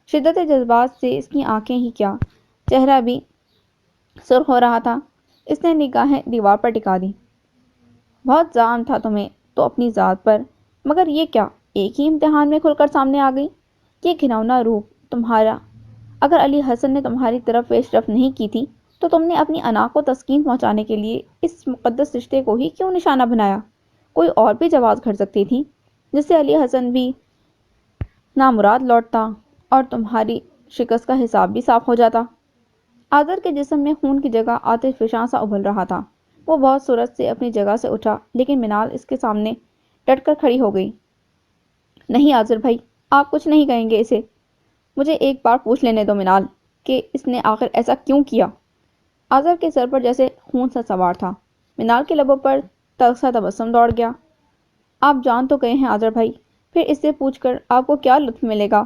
شدت جذبات سے اس کی آنکھیں ہی کیا، چہرہ بھی سرخ ہو رہا تھا۔ اس نے نگاہیں دیوار پر ٹکا دی۔ بہت زعم تھا تمہیں تو اپنی ذات پر، مگر یہ کیا ایک ہی امتحان میں کھل کر سامنے آ گئی؟ یہ گھناؤنا روپ تمہارا اگر علی حسن نے تمہاری طرف پیش رفت نہیں کی تھی تو تم نے اپنی انا کو تسکین پہنچانے کے لیے اس مقدس رشتے کو ہی کیوں نشانہ بنایا؟ کوئی اور بھی جواز گھڑ سکتی تھی جس سے علی حسن بھی نامراد لوٹتا اور تمہاری شکست کا حساب بھی صاف ہو جاتا۔ آذر کے جسم میں خون کی جگہ آتش فشاں سا ابل رہا تھا۔ وہ بہت سرعت سے اپنی جگہ سے اٹھا، لیکن منال اس کے سامنے ڈٹ کر کھڑی ہو گئی۔ نہیں آذر بھائی، آپ کچھ نہیں کہیں گے اسے؟ مجھے ایک بار پوچھ لینے دو منال کہ اس نے آخر ایسا کیوں کیا؟ آذر کے سر پر جیسے خون سا سوار تھا۔ منال کے لبوں پر تلخ سا تبسم دوڑ گیا۔ آپ جان تو گئے ہیں آذر بھائی، پھر اس سے پوچھ کر آپ کو کیا لطف ملے گا؟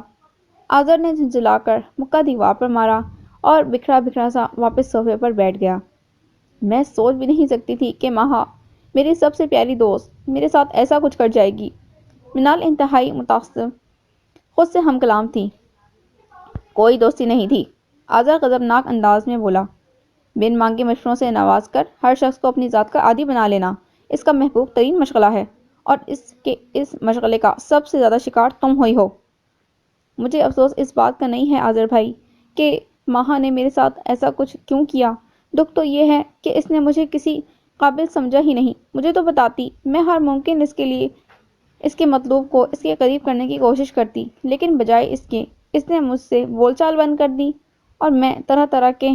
آذر نے جھنجھلا کر مکہ دیوار پر مارا اور بکھرا بکھرا سا واپس صوفے پر بیٹھ گیا۔ میں سوچ بھی نہیں سکتی تھی کہ مہا، میری سب سے پیاری دوست، میرے ساتھ ایسا کچھ کر جائے گی۔ منال انتہائی متعصب خود سے ہم کلام تھی۔ کوئی دوستی نہیں تھی، آذر غضبناک انداز میں بولا، بن مانگے مشوروں سے نواز کر ہر شخص کو اپنی ذات کا عادی بنا لینا اس کا محبوب ترین مشغلہ ہے، اور اس مشغلے کا سب سے زیادہ شکار تم ہوئی ہو۔ مجھے افسوس اس بات کا نہیں ہے آذر بھائی کہ ماہا نے میرے ساتھ ایسا کچھ کیوں کیا۔ دکھ تو یہ ہے کہ اس نے مجھے کسی قابل سمجھا ہی نہیں۔ مجھے تو بتاتی، میں ہر ممکن اس کے لیے اس کے مطلوب کو اس کے قریب کرنے کی کوشش کرتی، لیکن بجائے اس کے اس نے مجھ سے بول چال بند کر دی اور میں طرح طرح کے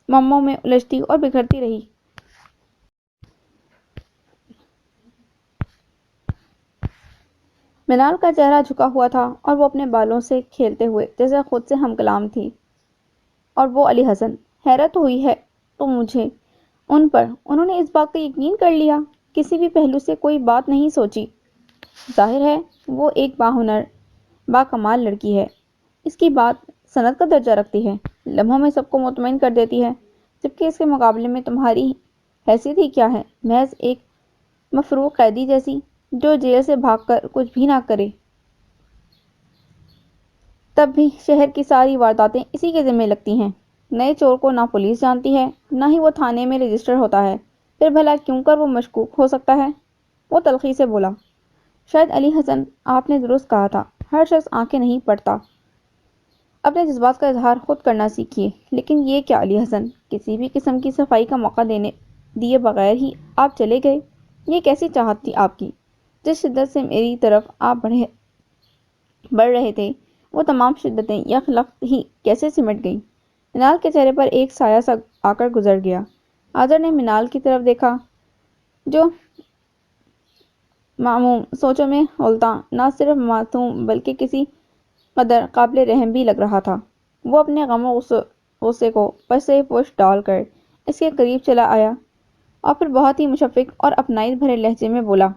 معموں میں الجھتی اور بکھرتی رہی۔ منال کا چہرہ جھکا ہوا تھا اور وہ اپنے بالوں سے کھیلتے ہوئے جیسے خود سے ہم کلام تھی۔ اور وہ علی حسن، حیرت ہوئی ہے تو مجھے ان پر، انہوں نے اس بات کا یقین کر لیا، کسی بھی پہلو سے کوئی بات نہیں سوچی۔ ظاہر ہے وہ ایک باہنر باکمال لڑکی ہے، اس کی بات سند کا درجہ رکھتی ہے، لمحوں میں سب کو مطمئن کر دیتی ہے، جبکہ اس کے مقابلے میں تمہاری حیثیت ہی کیا ہے، محض ایک مفروغ قیدی جیسی جو جیل سے بھاگ کر کچھ بھی نہ کرے، تب بھی شہر کی ساری وارداتیں اسی کے ذمہ لگتی ہیں۔ نئے چور کو نہ پولیس جانتی ہے نہ ہی وہ تھانے میں رجسٹر ہوتا ہے، پھر بھلا کیوں کر وہ مشکوک ہو سکتا ہے؟ وہ تلخی سے بولا، شاید علی حسن آپ نے درست کہا تھا، ہر شخص آنکھیں نہیں پڑتا، اپنے جذبات کا اظہار خود کرنا سیکھیے۔ لیکن یہ کیا علی حسن، کسی بھی قسم کی صفائی کا موقع دیے بغیر ہی آپ چلے گئے؟ یہ کیسی چاہت تھی آپ کی؟ جس شدت سے میری طرف آپ بڑھ رہے تھے وہ تمام شدتیں یک لخت ہی کیسے سمٹ گئیں؟ منال کے چہرے پر ایک سایہ سا آ کر گزر گیا۔ آذر نے منال کی طرف دیکھا جو معموم سوچوں میں اولتا نہ صرف معصوم بلکہ کسی قدر قابل رحم بھی لگ رہا تھا۔ وہ اپنے غم و غصے کو پسے پشت ڈال کر اس کے قریب چلا آیا اور پھر بہت ہی مشفق اور اپنائیت بھرے لہجے میں بولا،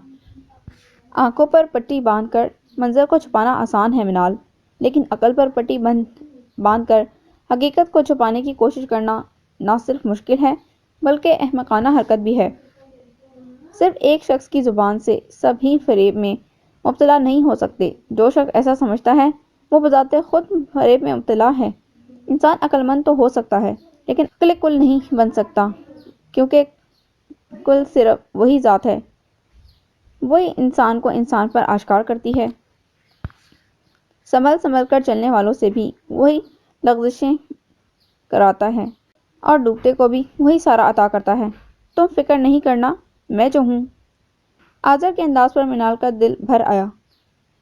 آنکھوں پر پٹی باندھ کر منظر کو چھپانا آسان ہے منال، لیکن عقل پر پٹی باندھ کر حقیقت کو چھپانے کی کوشش کرنا نہ صرف مشکل ہے بلکہ احمقانہ حرکت بھی ہے۔ صرف ایک شخص کی زبان سے سب ہی فریب میں مبتلا نہیں ہو سکتے۔ جو شخص ایسا سمجھتا ہے وہ بذات خود فریب میں مبتلا ہے۔ انسان عقل مند تو ہو سکتا ہے لیکن عقل کل نہیں بن سکتا، کیونکہ کل صرف وہی ذات ہے، وہی انسان کو انسان پر آشکار کرتی ہے۔ سنبھل کر چلنے والوں سے بھی وہی لغزشیں کراتا ہے اور ڈوبتے کو بھی وہی سارا عطا کرتا ہے۔ تم فکر نہیں کرنا، میں جو ہوں۔ آذر کے انداز پر منال کا دل بھر آیا۔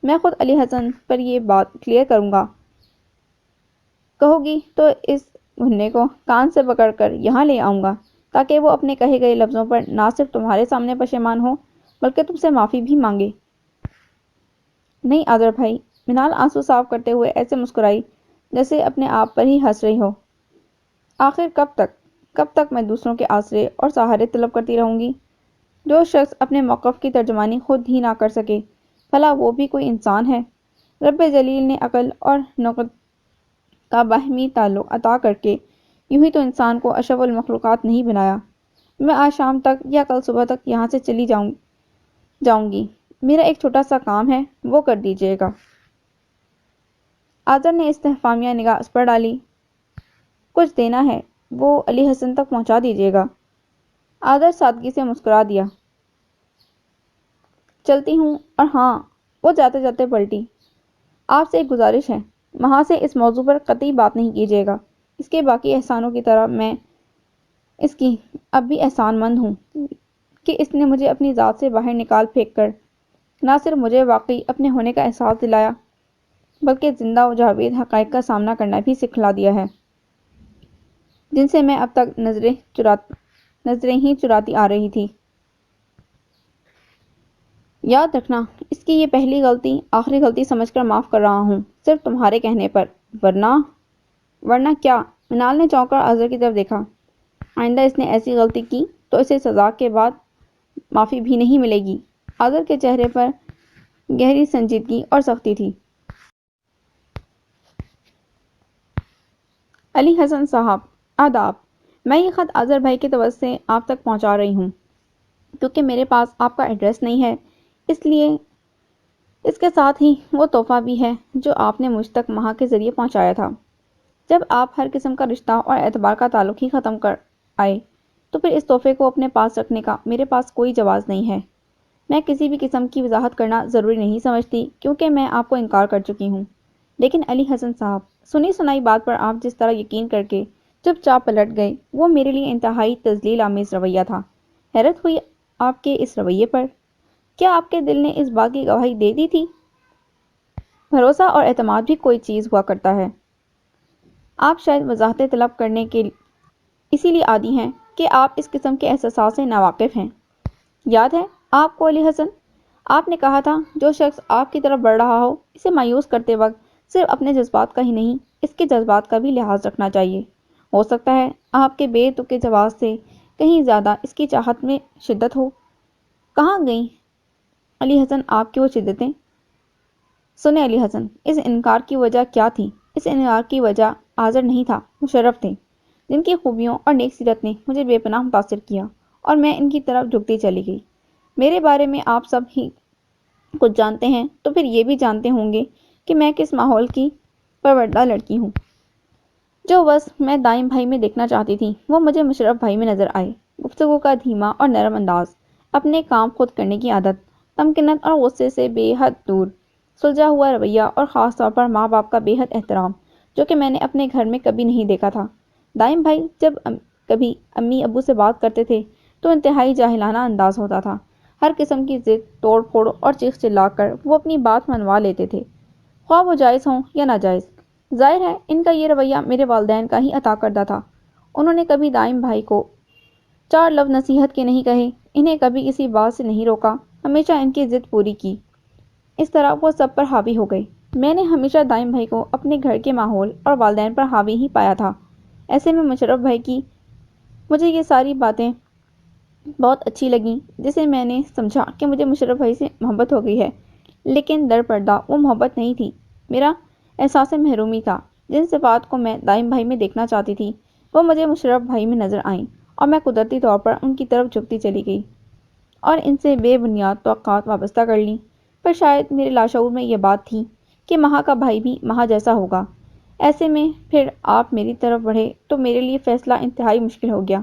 میں خود علی حسن پر یہ بات کلیئر کروں گا، کہو گی تو اس گھننے کو کان سے پکڑ کر یہاں لے آؤں گا تاکہ وہ اپنے کہے گئے لفظوں پر نہ صرف تمہارے سامنے پشیمان ہو بلکہ تم سے معافی بھی مانگے۔ نہیں آذر بھائی، منال آنسو صاف کرتے ہوئے ایسے مسکرائی جیسے اپنے آپ پر ہی ہنس رہی ہو۔ آخر کب تک میں دوسروں کے آسرے اور سہارے طلب کرتی رہوں گی؟ جو شخص اپنے موقف کی ترجمانی خود ہی نہ کر سکے، بھلا وہ بھی کوئی انسان ہے؟ رب جلیل نے عقل اور نقد کا باہمی تعلق عطا کر کے یوں ہی تو انسان کو اشرف المخلوقات نہیں بنایا۔ میں آج شام تک یا کل صبح تک یہاں سے چلی جاؤں گی، میرا ایک چھوٹا سا کام ہے، وہ کر دیجیے گا۔ آذر نے استفہامیہ نگاہ اس پر ڈالی، کچھ دینا ہے وہ علی حسن تک پہنچا دیجیے گا۔ آذر سادگی سے مسکرا دیا، چلتی ہوں، اور ہاں، وہ جاتے جاتے پلٹی، آپ سے ایک گزارش ہے، وہاں سے اس موضوع پر قطعی بات نہیں کیجیے گا۔ اس کے باقی احسانوں کی طرح میں اس کی اب بھی احسان مند ہوں کہ اس نے مجھے اپنی ذات سے باہر نکال پھینک کر نہ صرف مجھے واقعی اپنے ہونے کا احساس دلایا بلکہ زندہ و جاوید حقائق کا سامنا کرنا بھی سکھلا دیا ہے جن سے میں اب تک نظریں ہی چراتی آ رہی تھی۔ یاد رکھنا، اس کی یہ پہلی غلطی آخری غلطی سمجھ کر معاف کر رہا ہوں، صرف تمہارے کہنے پر، ورنہ کیا؟ منال نے چونک کر آذر کی طرف دیکھا، آئندہ اس نے ایسی غلطی کی تو اسے سزا کے بعد معافی بھی نہیں ملے گی۔ آذر کے چہرے پر گہری سنجیدگی اور سختی تھی۔ علی حسن صاحب، آداب! میں یہ خط آذر بھائی کے توسط سے آپ تک پہنچا رہی ہوں۔ کیونکہ میرے پاس آپ کا ایڈریس نہیں ہے، اس لیے اس کے ساتھ ہی وہ تحفہ بھی ہے جو آپ نے مجھ تک ماہا کے ذریعے پہنچایا تھا۔ جب آپ ہر قسم کا رشتہ اور اعتبار کا تعلق ہی ختم کر آئے تو پھر اس تحفے کو اپنے پاس رکھنے کا میرے پاس کوئی جواز نہیں ہے۔ میں کسی بھی قسم کی وضاحت کرنا ضروری نہیں سمجھتی کیونکہ میں آپ کو انکار کر چکی ہوں۔ لیکن علی حسن صاحب، سنی سنائی بات پر آپ جس طرح یقین کر کے چپ چاپ پلٹ گئے وہ میرے لیے انتہائی تذلیل آمیز رویہ تھا۔ حیرت ہوئی آپ کے اس رویے پر۔ کیا آپ کے دل نے اس بات کی گواہی دے دی تھی؟ بھروسہ اور اعتماد بھی کوئی چیز ہوا کرتا ہے۔ آپ شاید وضاحتیں طلب کرنے کے اسی لیے عادی ہیں کہ آپ اس قسم کے احساسات سے ناواقف ہیں۔ یاد ہے آپ کو علی حسن، آپ نے کہا تھا جو شخص آپ کی طرف بڑھ رہا ہو اسے مایوس کرتے وقت صرف اپنے جذبات کا ہی نہیں اس کے جذبات کا بھی لحاظ رکھنا چاہیے۔ ہو سکتا ہے آپ کے بے تکے جواز سے کہیں زیادہ اس کی چاہت میں شدت ہو۔ کہاں گئیں علی حسن آپ کی وہ شدتیں؟ سنیں علی حسن، اس انکار کی وجہ کیا تھی؟ اس انکار کی وجہ آذر نہیں تھا، مشرف تھے، جن کی خوبیوں اور نیک سیرت نے مجھے بے پناہ متاثر کیا اور میں ان کی طرف جھکتی چلی گئی۔ میرے بارے میں آپ سب ہی کچھ جانتے ہیں تو پھر یہ بھی جانتے ہوں گے کہ میں کس ماحول کی پروردہ لڑکی ہوں۔ جو بس میں دائم بھائی میں دیکھنا چاہتی تھی وہ مجھے مشرف بھائی میں نظر آئے۔ گفتگو کا دھیما اور نرم انداز، اپنے کام خود کرنے کی عادت، تمکنت اور غصے سے بے حد دور، سلجھا ہوا رویہ اور خاص طور پر ماں باپ کا بے حد احترام جو کہ میں نے اپنے گھر میں کبھی نہیں دیکھا تھا۔ دائم بھائی جب کبھی امی ابو سے بات کرتے تھے تو انتہائی جاہلانہ انداز ہوتا تھا۔ ہر قسم کی ضد، توڑ پھوڑ اور چیخ چلا کر وہ اپنی بات منوا لیتے تھے، خواہ وہ جائز ہوں یا ناجائز۔ ظاہر ہے ان کا یہ رویہ میرے والدین کا ہی عطا کردہ تھا۔ انہوں نے کبھی دائم بھائی کو چار لفظ نصیحت کے نہیں کہے، انہیں کبھی کسی بات سے نہیں روکا، ہمیشہ ان کی ضد پوری کی۔ اس طرح وہ سب پر حاوی ہو گئے۔ میں نے ہمیشہ دائم بھائی کو اپنے گھر کے ماحول اور والدین پر حاوی ہی پایا تھا۔ ایسے میں مشرف بھائی کی مجھے یہ ساری باتیں بہت اچھی لگیں، جسے میں نے سمجھا کہ مجھے مشرف بھائی سے محبت ہو گئی ہے۔ لیکن در پردہ وہ محبت نہیں تھی، میرا احساس محرومی تھا۔ جن صفات کو میں دائم بھائی میں دیکھنا چاہتی تھی وہ مجھے مشرف بھائی میں نظر آئیں اور میں قدرتی طور پر ان کی طرف جھکتی چلی گئی اور ان سے بے بنیاد توقعات وابستہ کر لیں۔ پر شاید میرے لاشعور میں یہ بات تھی کہ مہا کا بھائی بھی مہا جیسا ہوگا۔ ایسے میں پھر آپ میری طرف بڑھے تو میرے لیے فیصلہ انتہائی مشکل ہو گیا۔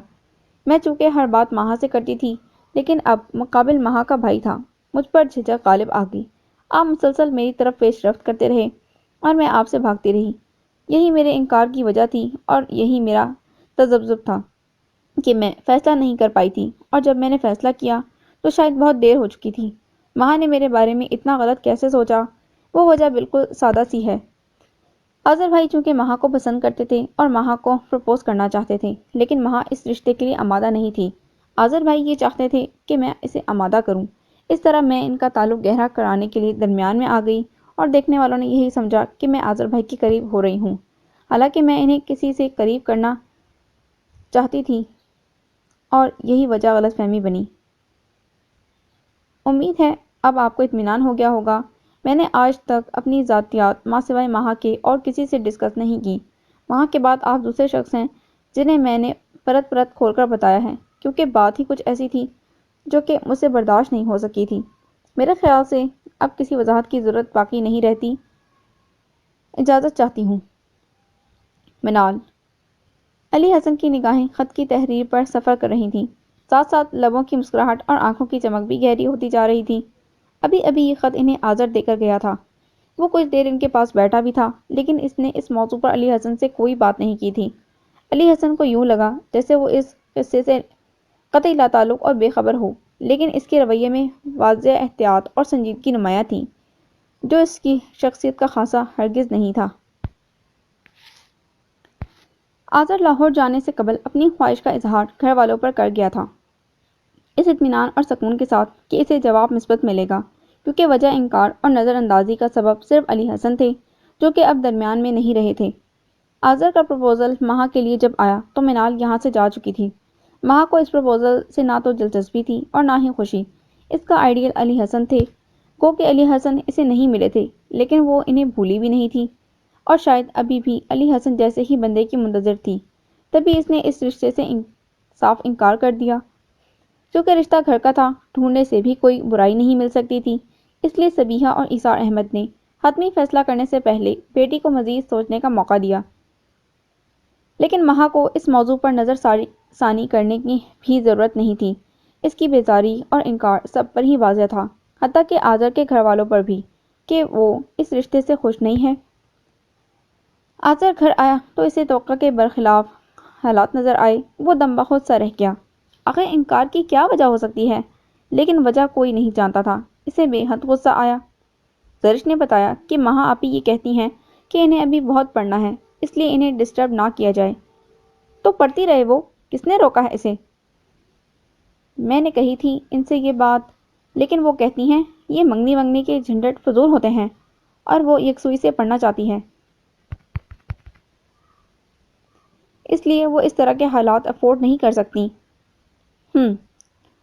میں چونکہ ہر بات مہا سے کرتی تھی لیکن اب مقابل مہا کا بھائی تھا، مجھ پر جھجک غالب آ گئی۔ آپ مسلسل میری طرف پیش رفت کرتے رہے اور میں آپ سے بھاگتی رہی۔ یہی میرے انکار کی وجہ تھی اور یہی میرا تذبذب تھا کہ میں فیصلہ نہیں کر پائی تھی، اور جب میں نے فیصلہ کیا تو شاید بہت دیر ہو چکی تھی۔ مہا نے میرے بارے میں اتنا غلط کیسے سوچا؟ وہ وجہ بالکل سادہ سی ہے۔ آذر بھائی چونکہ مہا کو پسند کرتے تھے اور مہا کو پرپوز کرنا چاہتے تھے، لیکن مہا اس رشتے کے لیے آمادہ نہیں تھی۔ آذر بھائی یہ چاہتے تھے کہ میں اسے آمادہ کروں۔ اس طرح میں ان کا تعلق گہرا کرانے کے لیے درمیان میں آ گئی اور دیکھنے والوں نے یہی سمجھا کہ میں آذر بھائی کے قریب ہو رہی ہوں، حالانکہ میں انہیں کسی سے قریب کرنا چاہتی تھی اور یہی وجہ غلط فہمی بنی۔ امید ہے اب آپ کو اطمینان ہو گیا ہوگا۔ میں نے آج تک اپنی ذاتیات ماں سوائے مہا کے اور کسی سے ڈسکس نہیں کی۔ مہا کے بعد آپ دوسرے شخص ہیں جنہیں میں نے پرت پرت کھول کر بتایا ہے، کیونکہ بات ہی کچھ ایسی تھی جو کہ مجھ سے برداشت نہیں ہو سکی تھی۔ میرے خیال سے اب کسی وضاحت کی ضرورت باقی نہیں رہتی۔ اجازت چاہتی ہوں، منال۔ علی حسن کی نگاہیں خط کی تحریر پر سفر کر رہی تھیں، ساتھ ساتھ لبوں کی مسکراہٹ اور آنکھوں کی چمک بھی گہری ہوتی جا رہی تھی۔ ابھی ابھی یہ خط انہیں آذر دے کر گیا تھا۔ وہ کچھ دیر ان کے پاس بیٹھا بھی تھا لیکن اس نے اس موضوع پر علی حسن سے کوئی بات نہیں کی تھی۔ علی حسن کو یوں لگا جیسے وہ اس قصے سے قطعی لاتعلق اور بے خبر ہو، لیکن اس کے رویے میں واضح احتیاط اور سنجیدگی نمایاں تھی جو اس کی شخصیت کا خاصہ ہرگز نہیں تھا۔ آذر لاہور جانے سے قبل اپنی خواہش کا اظہار گھر والوں پر کر گیا تھا، اس اطمینان اور سکون کے ساتھ کہ اسے جواب مثبت ملے گا، کیونکہ وجہ انکار اور نظر اندازی کا سبب صرف علی حسن تھے جو کہ اب درمیان میں نہیں رہے تھے۔ آذر کا پروپوزل مہا کے لیے جب آیا تو منال یہاں سے جا چکی تھی۔ مہا کو اس پروپوزل سے نہ تو دلچسپی تھی اور نہ ہی خوشی۔ اس کا آئیڈیل علی حسن تھے، گو کہ علی حسن اسے نہیں ملے تھے، لیکن وہ انہیں بھولی بھی نہیں تھی اور شاید ابھی بھی علی حسن جیسے ہی بندے کی منتظر تھی۔ تبھی اس نے اس رشتے سے صاف انکار کر دیا۔ چونکہ رشتہ گھر کا تھا، ڈھونڈنے سے بھی کوئی برائی نہیں مل سکتی تھی، اس لیے صبیحہ اور ایثار احمد نے حتمی فیصلہ کرنے سے پہلے بیٹی کو مزید سوچنے کا موقع دیا۔ لیکن مہا کو اس موضوع پر نظر ثانی کرنے کی بھی ضرورت نہیں تھی۔ اس کی بیزاری اور انکار سب پر ہی واضح تھا، حتیٰ کہ آذر کے گھر والوں پر بھی، کہ وہ اس رشتے سے خوش نہیں ہے۔ آذر گھر آیا تو اسے توقع کے برخلاف حالات نظر آئے۔ وہ دم بخود سا رہ گیا۔ آخر انکار کی کیا وجہ ہو سکتی ہے؟ لیکن وجہ کوئی نہیں جانتا تھا۔ اسے بے حد غصہ آیا۔ زرش نے بتایا کہ مہا آپی یہ کہتی ہیں کہ انہیں ابھی بہت پڑھنا ہے، اس لیے انہیں ڈسٹرب نہ کیا جائے۔ تو پڑھتی رہے وہ، کس نے روکا ہے اسے؟ میں نے کہی تھی ان سے یہ بات، لیکن وہ کہتی ہیں یہ منگنی ونگنی کے جھنجھٹ فضول ہوتے ہیں، اور وہ یکسوئی سے پڑھنا چاہتی ہے۔ اس لیے وہ اس طرح کے حالات افورڈ نہیں کر سکتی۔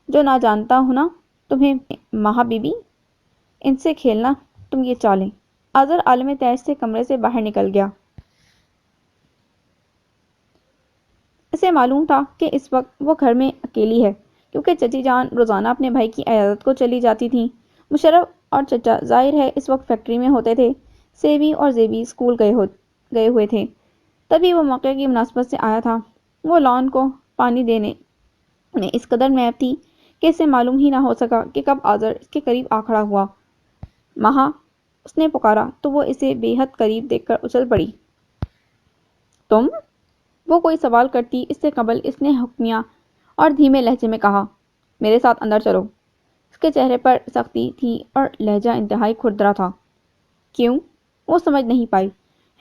جو نہ جانتا ہوں نا تمہیں مہا بی بی، ان سے کھیلنا تم یہ چالیں۔ آذر عالم تیش سے کمرے سے باہر نکل گیا۔ اسے معلوم تھا کہ اس وقت وہ گھر میں اکیلی ہے، کیونکہ چچی جان روزانہ اپنے بھائی کی عیادت کو چلی جاتی تھیں۔ مشرف اور چچا ظاہر ہے اس وقت فیکٹری میں ہوتے تھے۔ سیبی اور زیبی اسکول گئے ہوئے تھے۔ تبھی وہ موقع کی مناسبت سے آیا تھا۔ وہ لان کو پانی دینے میں اس قدر محو تھی کہ اسے معلوم ہی نہ ہو سکا کہ کب آذر اس کے قریب آ کھڑا ہوا۔ مہا، اس نے پکارا تو وہ اسے بے حد قریب دیکھ کر اچھل پڑی۔ تم؟ وہ کوئی سوال کرتی اس سے قبل اس نے حکمیہ اور دھیمے لہجے میں کہا، میرے ساتھ اندر چلو۔ اس کے چہرے پر سختی تھی اور لہجہ انتہائی کھردرا تھا۔ کیوں؟ وہ سمجھ نہیں پائی۔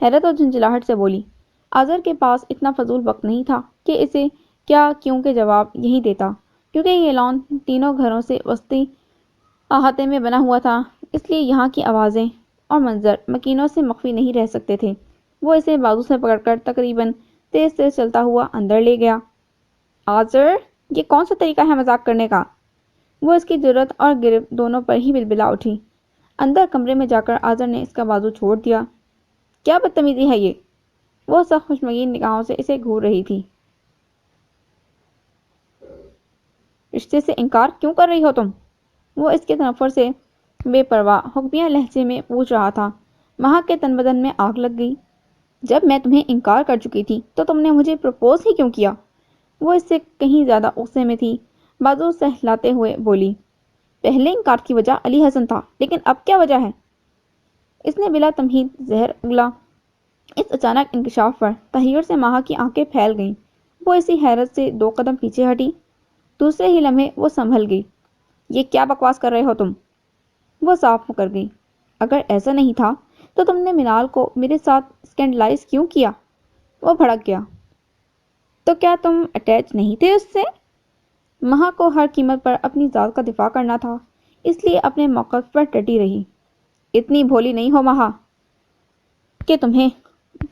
حیرت اور جھنجھلاہٹ سے بولی۔ آذر کے پاس اتنا فضول وقت نہیں تھا کہ اسے کیا کیوں کے جواب یہی دیتا، کیونکہ یہ لان تینوں گھروں سے وسطی احاطے میں بنا ہوا تھا، اس لیے یہاں کی آوازیں اور منظر مکینوں سے مخفی نہیں رہ سکتے تھے۔ وہ اسے بازو سے پکڑ کر تقریباً تیز تیز چلتا ہوا اندر لے گیا۔ آذر، یہ کون سا طریقہ ہے مذاق کرنے کا؟ وہ اس کی جرأت اور گرفت دونوں پر ہی بلبلا اٹھی۔ اندر کمرے میں جا کر آذر نے اس کا بازو چھوڑ دیا۔ کیا بدتمیزی ہے یہ؟ وہ سخت خوشمگین نگاہوں سے اسے گھور رہی تھی۔ رشتے سے انکار کیوں کر رہی ہو تم؟ وہ اس کے تنفر سے بے پرواہ حکمیہ لہجے میں پوچھ رہا تھا۔ مہا کے تن بدن میں آگ لگ گئی۔ جب میں تمہیں انکار کر چکی تھی تو تم نے مجھے پرپوز ہی کیوں کیا؟ وہ اس سے کہیں زیادہ غصے میں تھی۔ بازو سہلاتے ہوئے بولی، پہلے انکار کی وجہ علی حسن تھا، لیکن اب کیا وجہ ہے؟ اس نے بلا تمہید زہر اگلا۔ اس اچانک انکشاف پر تحیر سے مہا کی آنکھیں پھیل گئیں۔ وہ اسی حیرت سے 2 قدم پیچھے ہٹی۔ دوسرے ہی لمحے وہ سنبھل گئی۔ یہ کیا بکواس کر رہے ہو تم؟ وہ صاف مکر گئی۔ اگر ایسا نہیں تھا تو تم نے منال کو میرے ساتھ اسکینڈلائز کیوں کیا؟ وہ بھڑک گیا۔ تو کیا تم اٹیچ نہیں تھے اس سے؟ مہا کو ہر قیمت پر اپنی ذات کا دفاع کرنا تھا، اس لیے اپنے موقف پر ڈٹی رہی۔ اتنی بھولی نہیں ہو مہا کہ تمہیں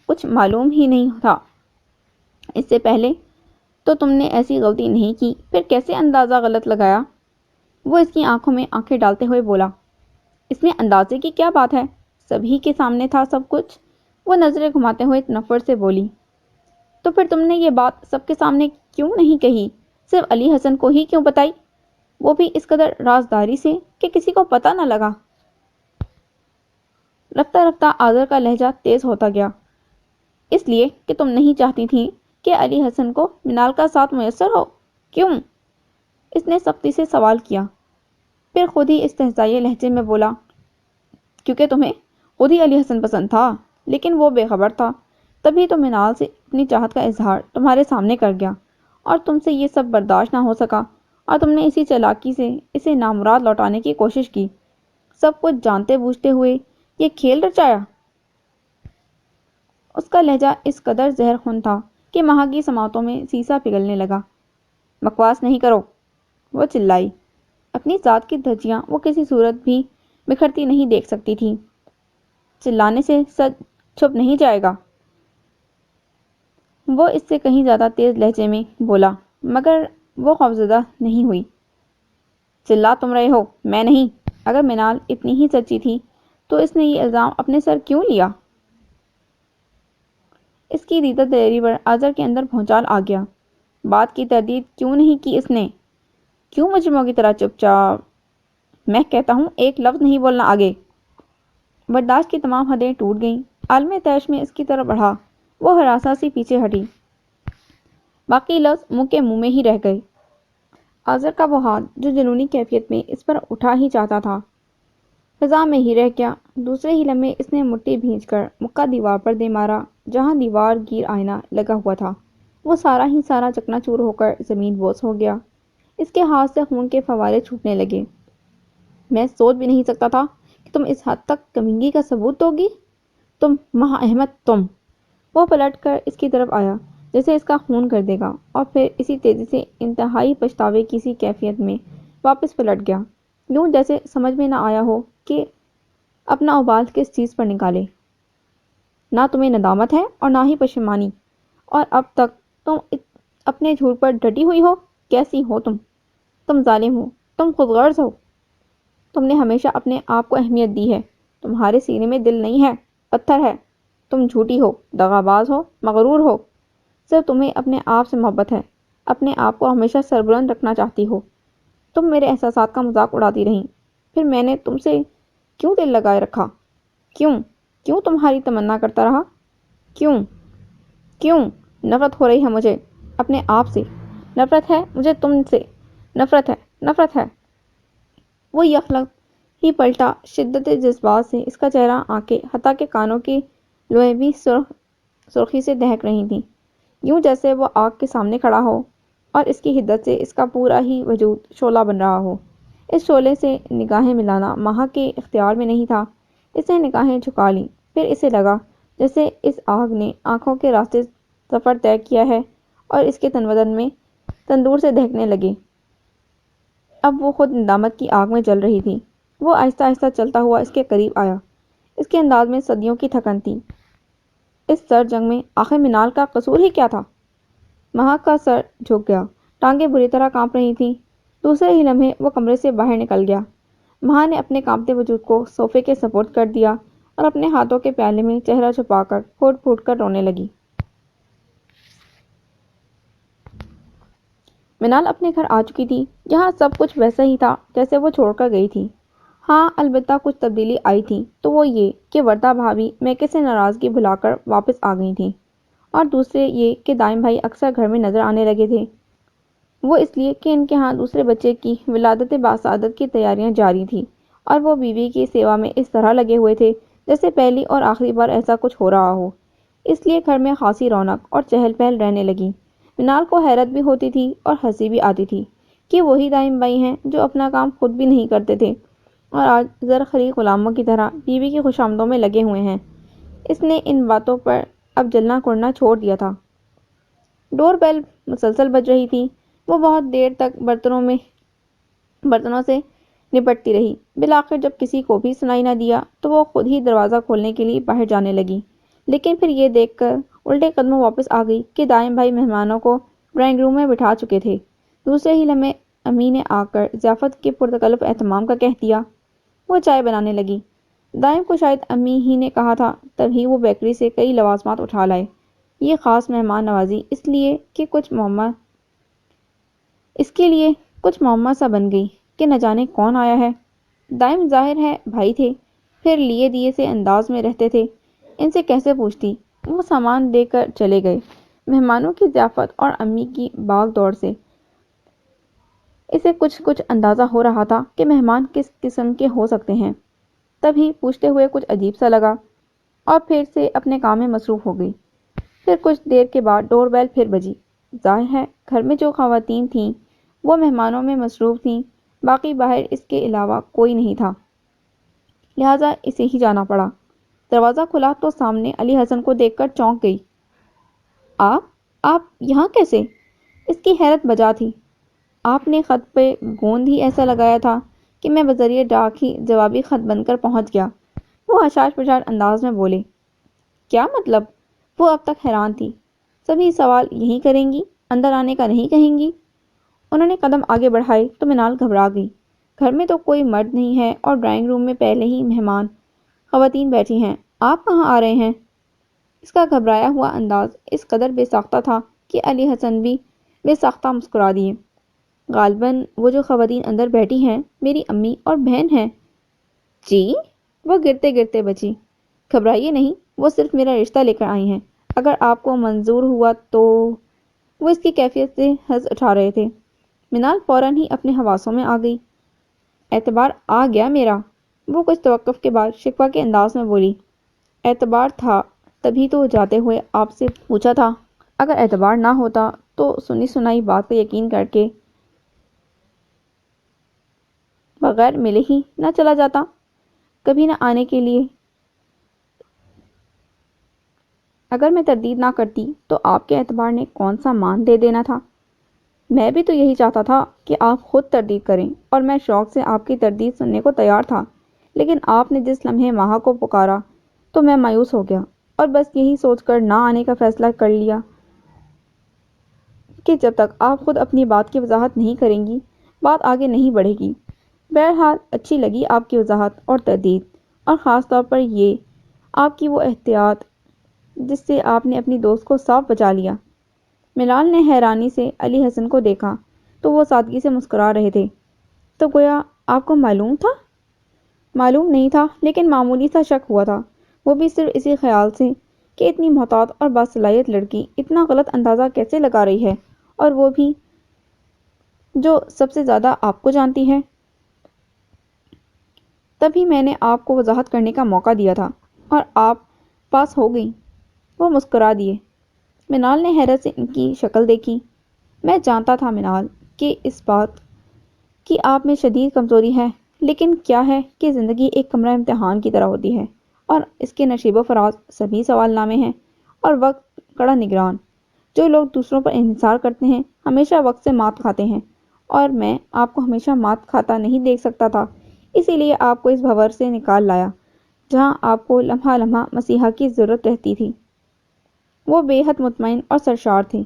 کچھ معلوم ہی نہیں تھا۔ اس سے پہلے تو تم نے ایسی غلطی نہیں کی، پھر کیسے اندازہ غلط لگایا؟ وہ اس کی آنکھوں میں آنکھیں ڈالتے ہوئے بولا۔ اس میں اندازے کی کیا بات ہے؟ سبھی کے سامنے تھا سب کچھ۔ وہ نظریں گھماتے ہوئے تنفر سے بولی۔ تو پھر تم نے یہ بات سب کے سامنے کیوں نہیں کہی؟ صرف علی حسن کو ہی کیوں بتائی؟ وہ بھی اس قدر رازداری سے کہ کسی کو پتہ نہ لگا۔ رفتہ رفتہ آذر کا لہجہ تیز ہوتا گیا۔ اس لیے کہ تم نہیں چاہتی تھی کہ علی حسن کو منال کا ساتھ میسر ہو؟ کیوں؟ اس نے سختی سے سوال کیا، پھر خود ہی استہزائیہ لہجے میں بولا، کیونکہ تمہیں خود ہی علی حسن پسند تھا، لیکن وہ بے خبر تھا، تبھی تو منال سے اپنی چاہت کا اظہار تمہارے سامنے کر گیا، اور تم سے یہ سب برداشت نہ ہو سکا، اور تم نے اسی چالاکی سے اسے نامراد لوٹانے کی کوشش کی، سب کچھ جانتے بوجھتے ہوئے یہ کھیل رچایا۔ اس کا لہجہ اس قدر زہر خون تھا کہ مہا کی سماعتوں میں سیسا پگھلنے لگا۔ بکواس نہیں کرو، وہ چلائی۔ اپنی ذات کی دھجیاں وہ کسی صورت بھی بکھرتی نہیں دیکھ سکتی تھی۔ چلانے سے سچ چھپ نہیں جائے گا۔ وہ اس سے کہیں زیادہ تیز لہجے میں بولا، مگر وہ خوفزدہ نہیں ہوئی۔ چلا تم رہے ہو، میں نہیں۔ اگر منال اتنی ہی سچی تھی تو اس نے یہ الزام اپنے سر کیوں لیا؟ اس کی دیدہ دلیری پر آذر کے اندر بھونچال آ گیا۔ بات کی تردید کیوں نہیں کی اس نے؟ کیوں مجرموں کی طرح چپ چاپ؟ میں کہتا ہوں ایک لفظ نہیں بولنا آگے۔ برداشت کی تمام حدیں ٹوٹ گئیں۔ عالم تیش میں اس کی طرف بڑھا۔ وہ ہراساں سی پیچھے ہٹی۔ باقی لفظ منہ کے منہ میں ہی رہ گئے۔ آذر کا وہ ہاتھ جو جنونی کیفیت میں اس پر اٹھا ہی چاہتا تھا فضا میں ہی رہ گیا۔ دوسرے ہی لمحے اس نے مٹھی بھینچ کر مکہ دیوار پر دے مارا جہاں دیوار گیر آئینہ لگا ہوا تھا۔ وہ سارا ہی سارا چکنا چور ہو کر زمین بوس ہو گیا۔ اس کے ہاتھ سے خون کے فوارے چھوٹنے لگے۔ میں سوچ بھی نہیں سکتا تھا کہ تم اس حد تک کمینگی کا ثبوت دو گی۔ تم مہا احمد تم۔ وہ پلٹ کر اس کی طرف آیا جیسے اس کا خون کر دے گا اور پھر اسی تیزی سے انتہائی پچھتاوے کی سی کیفیت میں واپس پلٹ گیا، یوں جیسے سمجھ میں نہ آیا ہو کہ اپنا ابال کس چیز پر نکالے۔ نہ تمہیں ندامت ہے اور نہ ہی پشیمانی، اور اب تک تم اپنے جھوٹ پر ڈٹی ہوئی ہو۔ کیسی ہو تم؟ تم ظالم ہو، تم خود غرض ہو۔ تم نے ہمیشہ اپنے آپ کو اہمیت دی ہے، تمہارے سینے میں دل نہیں ہے، پتھر ہے۔ تم جھوٹی ہو، دغا باز ہو، مغرور ہو۔ صرف تمہیں اپنے آپ سے محبت ہے، اپنے آپ کو ہمیشہ سربلند رکھنا چاہتی ہو۔ تم میرے احساسات کا مذاق اڑاتی رہیں، پھر میں نے تم سے کیوں دل لگائے رکھا؟ کیوں تمہاری تمنا کرتا رہا؟ کیوں؟ نفرت ہو رہی ہے مجھے اپنے آپ سے، نفرت ہے مجھے تم سے، نفرت ہے۔ وہ یکلخت ہی پلٹا، شدت جذبات سے اس کا چہرہ، آنکھیں، حتیٰ کہ کانوں کی لوئیں بھی سرخی سے دہک رہی تھیں، یوں جیسے وہ آگ کے سامنے کھڑا ہو اور اس کی حدت سے اس کا پورا ہی وجود شعلہ بن رہا ہو۔ اس شعلے سے نگاہیں ملانا مہا کے اختیار میں نہیں تھا۔ اس نے نگاہیں جھکا لیں، پھر اسے لگا جیسے اس آگ نے آنکھوں کے راستے سفر طے کیا ہے اور اس کے تن بدن میں تندور سے دہکنے لگے۔ اب وہ خود ندامت کی آگ میں جل رہی تھی۔ وہ آہستہ آہستہ چلتا ہوا اس کے قریب آیا۔ اس کے انداز میں صدیوں کی تھکن تھی۔ اس سر جنگ میں آخر منال کا قصور ہی کیا تھا؟ مہا کا سر جھک گیا، ٹانگیں بری طرح کانپ رہی تھیں۔ دوسرے ہی لمحے وہ کمرے سے باہر نکل گیا۔ مہا نے اپنے کانپتے وجود کو صوفے کے سپرد کر دیا اور اپنے ہاتھوں کے پیالے میں چہرہ چھپا کر پھوٹ پھوٹ کر رونے لگی۔ منال اپنے گھر آ چکی تھی، جہاں سب کچھ ویسا ہی تھا جیسے وہ چھوڑ کر گئی تھی۔ ہاں، البتہ کچھ تبدیلی آئی تھی، تو وہ یہ کہ وردہ بھابھی میکے سے ناراضگی بھلا کر واپس آ گئی تھیں، اور دوسرے یہ کہ دائم بھائی اکثر گھر میں نظر آنے لگے تھے۔ وہ اس لیے کہ ان کے ہاں دوسرے بچے کی ولادت باسعادت کی تیاریاں جاری تھیں، اور وہ بیوی کی سیوا میں اس طرح لگے ہوئے تھے جیسے پہلی اور آخری بار ایسا کچھ ہو رہا ہو۔ اس لیے گھر میں خاصی رونق اور چہل پہل رہنے لگی۔ منال کو حیرت بھی ہوتی تھی اور ہنسی بھی آتی تھی کہ وہی دائم بھائی ہیں جو اپنا کام خود بھی نہیں کرتے تھے اور آج زرخری غلاموں کی طرح بیوی کی خوشامدوں میں لگے ہوئے ہیں۔ اس نے ان باتوں پر اب جلنا کوڑنا چھوڑ دیا تھا۔ ڈور بیل مسلسل بج رہی تھی۔ وہ بہت دیر تک برتنوں سے نپٹتی رہی۔ بالآخر جب کسی کو بھی سنائی نہ دیا تو وہ خود ہی دروازہ کھولنے کے لیے باہر جانے لگی، لیکن پھر یہ دیکھ کر الٹے قدموں واپس آ گئی کہ دائم بھائی مہمانوں کو ڈرائنگ روم میں بٹھا چکے تھے۔ دوسرے ہی لمحے امی نے آ کر ضیافت کے پرتکلف اہتمام کا کہہ دیا۔ وہ چائے بنانے لگی۔ دائم کو شاید امی ہی نے کہا تھا، تبھی وہ بیکری سے کئی لوازمات اٹھا لائے۔ یہ خاص مہمان نوازی اس کے لیے کچھ معمہ سا بن گئی کہ نہ جانے کون آیا ہے۔ دائم ظاہر ہے بھائی تھے، پھر لیے دیے سے انداز میں رہتے تھے، ان سے کیسے پوچھتی؟ وہ سامان دے کر چلے گئے۔ مہمانوں کی ضیافت اور امی کی بھاگ دوڑ سے اسے کچھ اندازہ ہو رہا تھا کہ مہمان کس قسم کے ہو سکتے ہیں۔ تبھی پوچھتے ہوئے کچھ عجیب سا لگا اور پھر سے اپنے کام میں مصروف ہو گئی۔ پھر کچھ دیر کے بعد ڈور بیل پھر بجی۔ ظاہر ہے گھر میں جو خواتین تھیں وہ مہمانوں میں مصروف تھیں، باقی باہر اس کے علاوہ کوئی نہیں تھا، لہٰذا اسے ہی جانا پڑا۔ دروازہ کھلا تو سامنے علی حسن کو دیکھ کر چونک گئی۔ آپ یہاں کیسے؟ اس کی حیرت بجا تھی۔ آپ نے خط پہ گوند ہی ایسا لگایا تھا کہ میں بذریعہ ڈاک ہی جوابی خط بن کر پہنچ گیا۔ وہ حشاش پشاش انداز میں بولے۔ کیا مطلب؟ وہ اب تک حیران تھی۔ سبھی سوال یہی کریں گی، اندر آنے کا نہیں کہیں گی؟ انہوں نے قدم آگے بڑھائے تو منال گھبرا گئی۔ گھر میں تو کوئی مرد نہیں ہے اور ڈرائنگ روم میں پہلے ہی مہمان خواتین بیٹھی ہیں، آپ کہاں آ رہے ہیں؟ اس کا گھبرایا ہوا انداز اس قدر بے ساختہ تھا کہ علی حسن بھی بے ساختہ مسکرا دیے۔ غالباً وہ جو خواتین اندر بیٹھی ہیں میری امی اور بہن ہیں۔ جی؟ وہ گرتے گرتے بچی۔ گھبرائیے نہیں، وہ صرف میرا رشتہ لے کر آئی ہیں، اگر آپ کو منظور ہوا تو۔ وہ اس کی کیفیت سے حظ اٹھا رہے تھے۔ منال فوراً ہی اپنے حواسوں میں آ گئی۔ اعتبار آ گیا میرا، وہ کچھ توقف کے بعد شکوہ کے انداز میں بولی۔ اعتبار تھا تبھی تو جاتے ہوئے آپ سے پوچھا تھا، اگر اعتبار نہ ہوتا تو سنی سنائی بات پہ یقین کر کے بغیر ملے ہی نہ چلا جاتا، کبھی نہ آنے کے لیے۔ اگر میں تردید نہ کرتی تو آپ کے اعتبار نے کون سا مان دے دینا تھا؟ میں بھی تو یہی چاہتا تھا کہ آپ خود تردید کریں، اور میں شوق سے آپ کی تردید سننے کو تیار تھا، لیکن آپ نے جس لمحے ماہا کو پکارا تو میں مایوس ہو گیا، اور بس یہی سوچ کر نہ آنے کا فیصلہ کر لیا کہ جب تک آپ خود اپنی بات کی وضاحت نہیں کریں گی، بات آگے نہیں بڑھے گی۔ بہرحال اچھی لگی آپ کی وضاحت اور تردید، اور خاص طور پر یہ آپ کی وہ احتیاط جس سے آپ نے اپنی دوست کو صاف بچا لیا۔ منال نے حیرانی سے علی حسن کو دیکھا تو وہ سادگی سے مسکرا رہے تھے۔ تو گویا آپ کو معلوم تھا؟ معلوم نہیں تھا، لیکن معمولی سا شک ہوا تھا، وہ بھی صرف اسی خیال سے کہ اتنی محتاط اور باصلاحیت لڑکی اتنا غلط اندازہ کیسے لگا رہی ہے، اور وہ بھی جو سب سے زیادہ آپ کو جانتی ہے۔ تبھی میں نے آپ کو وضاحت کرنے کا موقع دیا تھا اور آپ پاس ہو گئی۔ وہ مسکرا دیے۔ منال نے حیرت سے ان کی شکل دیکھی۔ میں جانتا تھا منال کہ اس بات کی آپ میں شدید کمزوری ہے، لیکن کیا ہے کہ زندگی ایک کمرہ امتحان کی طرح ہوتی ہے، اور اس کے نشیب و فراز سبھی سوال نامے ہیں اور وقت کڑا نگران۔ جو لوگ دوسروں پر انحصار کرتے ہیں ہمیشہ وقت سے مات کھاتے ہیں، اور میں آپ کو ہمیشہ مات کھاتا نہیں دیکھ سکتا تھا، اسی لیے آپ کو اس بھنور سے نکال لایا جہاں آپ کو لمحہ لمحہ مسیحا کی ضرورت رہتی تھی۔ وہ بے حد مطمئن اور سرشار تھے۔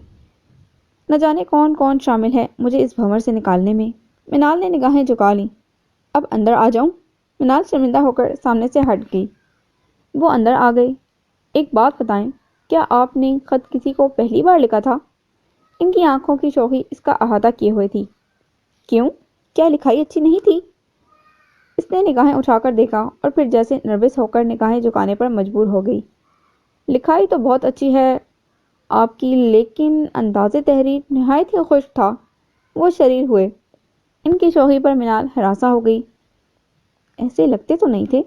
نہ جانے کون کون شامل ہے مجھے اس بھنور سے نکالنے میں۔ منال نے نگاہیں جھکا لیں۔ اب اندر آ جاؤں؟ منال شرمندہ ہو کر سامنے سے ہٹ گئی۔ وہ اندر آ گئی۔ ایک بات بتائیں، کیا آپ نے خط کسی کو پہلی بار لکھا تھا؟ ان کی آنکھوں کی شوخی اس کا احاطہ کیے ہوئے تھی۔ کیوں؟ کیا لکھائی اچھی نہیں تھی؟ اس نے نگاہیں اٹھا کر دیکھا اور پھر جیسے نروس ہو کر نگاہیں جھکانے پر مجبور ہو گئی۔ لکھائی تو بہت اچھی ہے آپ کی، لیکن انداز تحریر نہایت ہی خشک تھا۔ وہ شریر ہوئے۔ ان کی شوخی پر منال ہراساں ہو گئی۔ ایسے لگتے تو نہیں تھے۔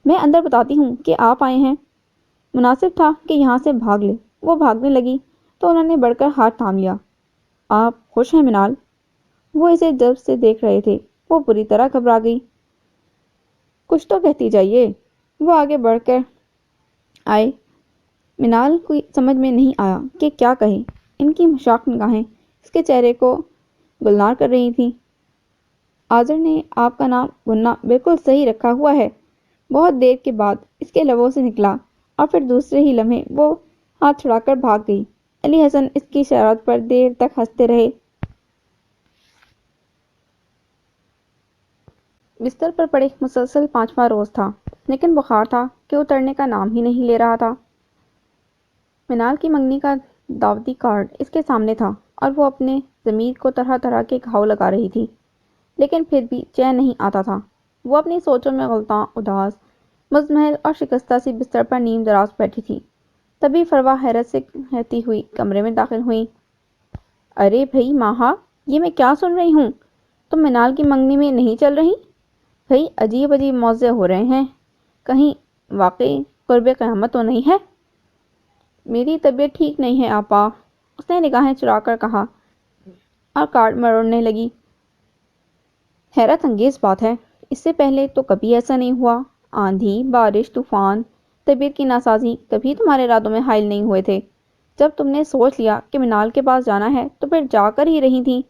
میں اندر بتاتی ہوں کہ آپ آئے ہیں۔ مناسب تھا کہ یہاں سے بھاگ لے۔ وہ بھاگنے لگی تو انہوں نے بڑھ کر ہاتھ تھام لیا۔ آپ خوش ہیں منال؟ وہ اسے جب سے دیکھ رہے تھے۔ وہ بری طرح گھبرا گئی۔ کچھ تو کہتی جائیے۔ وہ آگے بڑھ کر آئے۔ منال کو سمجھ میں نہیں آیا کہ کیا کہے۔ ان کی مشاق نگاہیں اس کے چہرے کو گلنار کر رہی تھیں۔ آذر نے آپ کا نام گننا بالکل صحیح رکھا ہوا ہے۔ بہت دیر کے بعد اس کے لبوں سے نکلا، اور پھر دوسرے ہی لمحے وہ ہاتھ چھڑا کر بھاگ گئی۔ علی حسن اس کی شرارت پر دیر تک ہنستے رہے۔ بستر پر پڑے مسلسل 5واں روز تھا، لیکن بخار تھا کہ اترنے کا نام ہی نہیں لے رہا تھا۔ منال کی منگنی کا دعوتی کارڈ اس کے سامنے تھا، اور وہ اپنے ضمیر کو طرح طرح کے گھاؤ لگا رہی تھی، لیکن پھر بھی چین نہیں آتا تھا۔ وہ اپنی سوچوں میں غلطاں، اداس، مزمحل اور شکستہ سی بستر پر نیم دراز بیٹھی تھی۔ تبھی فروا حیرت سے کہتی ہوئی کمرے میں داخل ہوئی۔ ارے بھئی ماہا، یہ میں کیا سن رہی ہوں؟ تم منال کی منگنی میں نہیں چل رہی؟ بھئی عجیب عجیب موضوع ہو رہے ہیں، کہیں واقعی قرب قیامت تو نہیں ہے؟ میری طبیعت ٹھیک نہیں ہے آپا، اس نے نگاہیں چرا کر کہا، اور کارڈ مروڑنے لگی۔ حیرت انگیز بات ہے، اس سے پہلے تو کبھی ایسا نہیں ہوا۔ آندھی، بارش، طوفان، طبیعت کی ناسازی کبھی تمہارے ارادوں میں حائل نہیں ہوئے تھے۔ جب تم نے سوچ لیا کہ منال کے پاس جانا ہے تو پھر جا کر ہی رہی تھی،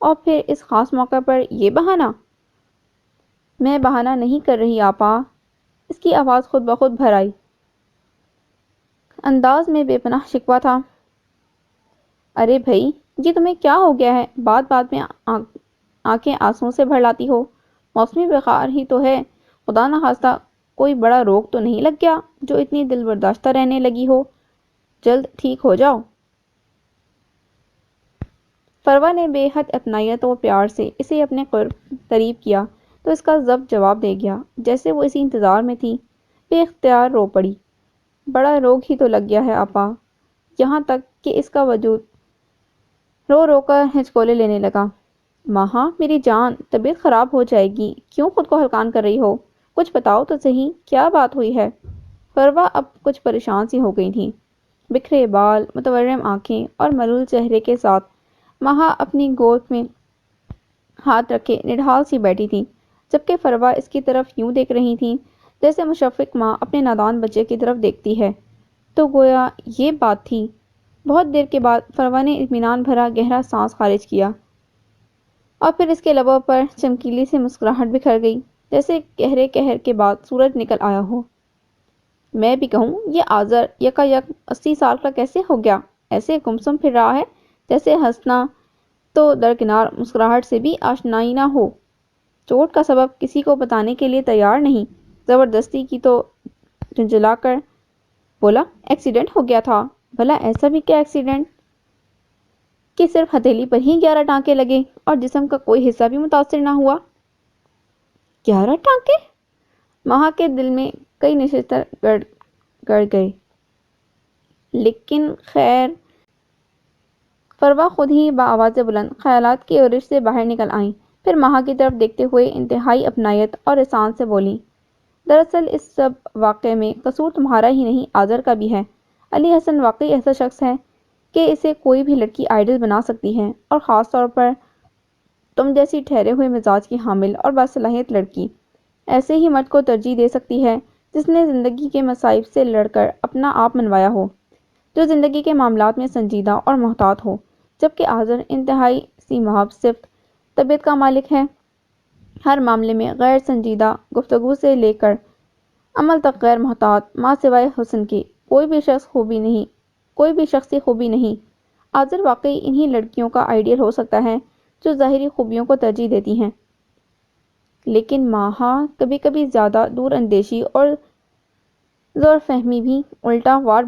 اور پھر اس خاص موقع پر یہ بہانہ۔ میں بہانہ نہیں کر رہی آپا، اس کی آواز خود بخود بھر آئی۔ انداز میں بے پناہ شکوہ تھا۔ ارے بھئی، یہ تمہیں کیا ہو گیا ہے؟ بات بات میں آنکھیں آنسوؤں سے بھر لاتی ہو۔ موسمی بخار ہی تو ہے، خدا نخواستہ کوئی بڑا روگ تو نہیں لگ گیا جو اتنی دل برداشتہ رہنے لگی ہو؟ جلد ٹھیک ہو جاؤ۔ فروا نے بے حد اپنائیت و پیار سے اسے اپنے قریب کیا تو اس کا ضبط جواب دے گیا، جیسے وہ اسی انتظار میں تھی۔ بے اختیار رو پڑی۔ بڑا روگ ہی تو لگ گیا ہے آپا، یہاں تک کہ اس کا وجود رو رو کر ہچکولے لینے لگا۔ ماہا میری جان، طبیعت خراب ہو جائے گی، کیوں خود کو ہلکان کر رہی ہو؟ کچھ بتاؤ تو صحیح، کیا بات ہوئی ہے؟ فروا اب کچھ پریشان سی ہو گئی تھی۔ بکھرے بال، متورم آنکھیں اور ملول چہرے کے ساتھ ماہا اپنی گود میں ہاتھ رکھے نڈھال سی بیٹھی تھی، جبکہ فروا اس کی طرف یوں دیکھ رہی تھی جیسے مشفق ماں اپنے نادان بچے کی طرف دیکھتی ہے۔ تو گویا یہ بات تھی۔ بہت دیر کے بعد فروا نے اطمینان بھرا گہرا سانس خارج کیا، اور پھر اس کے لبوں پر چمکیلی سی مسکراہٹ بکھر گئی، جیسے گہرے قہر کے بعد سورج نکل آیا ہو۔ میں بھی کہوں، یہ آذر یکا یک 80 سال کا کیسے ہو گیا؟ ایسے گمسم پھر رہا ہے جیسے ہنسنا تو درکنار مسکراہٹ سے بھی آشنائی نہ ہو۔ چوٹ کا سبب کسی کو بتانے کے لیے تیار نہیں، زبردستی کی تو جھنجھلا کر بولا ایکسیڈنٹ ہو گیا تھا۔ بھلا ایسا بھی کیا ایکسیڈنٹ کہ صرف ہتھیلی پر ہی 11 ٹانکے لگے اور جسم کا کوئی حصہ بھی متاثر نہ ہوا؟ 11 ٹانکے؟ ماہا کے دل میں کئی نشستر گڑ گئے، لیکن خیر۔ فروا خود ہی بآواز بلند خیالات کی اورش سے باہر نکل آئیں، پھر ماہا کی طرف دیکھتے ہوئے انتہائی اپنائیت اور احسان سے بولیں، دراصل اس سب واقعے میں قصور تمہارا ہی نہیں، آذر کا بھی ہے۔ علی حسن واقعی ایسا شخص ہے کہ اسے کوئی بھی لڑکی آئیڈل بنا سکتی ہے، اور خاص طور پر تم جیسی ٹھہرے ہوئے مزاج کی حامل اور باصلاحیت لڑکی ایسے ہی مرد کو ترجیح دے سکتی ہے جس نے زندگی کے مصائب سے لڑ کر اپنا آپ منوایا ہو، جو زندگی کے معاملات میں سنجیدہ اور محتاط ہو، جبکہ آذر انتہائی سی محب صفت طبیعت کا مالک ہے، ہر معاملے میں غیر سنجیدہ، گفتگو سے لے کر عمل تک غیر محتاط، ماں سوائے حسن کے کوئی بھی شخصی خوبی نہیں۔ آذر واقعی انہی لڑکیوں کا آئیڈیل ہو سکتا ہے جو ظاہری خوبیوں کو ترجیح دیتی ہیں، لیکن ماہا کبھی کبھی زیادہ دور اندیشی اور زور فہمی بھی الٹا وار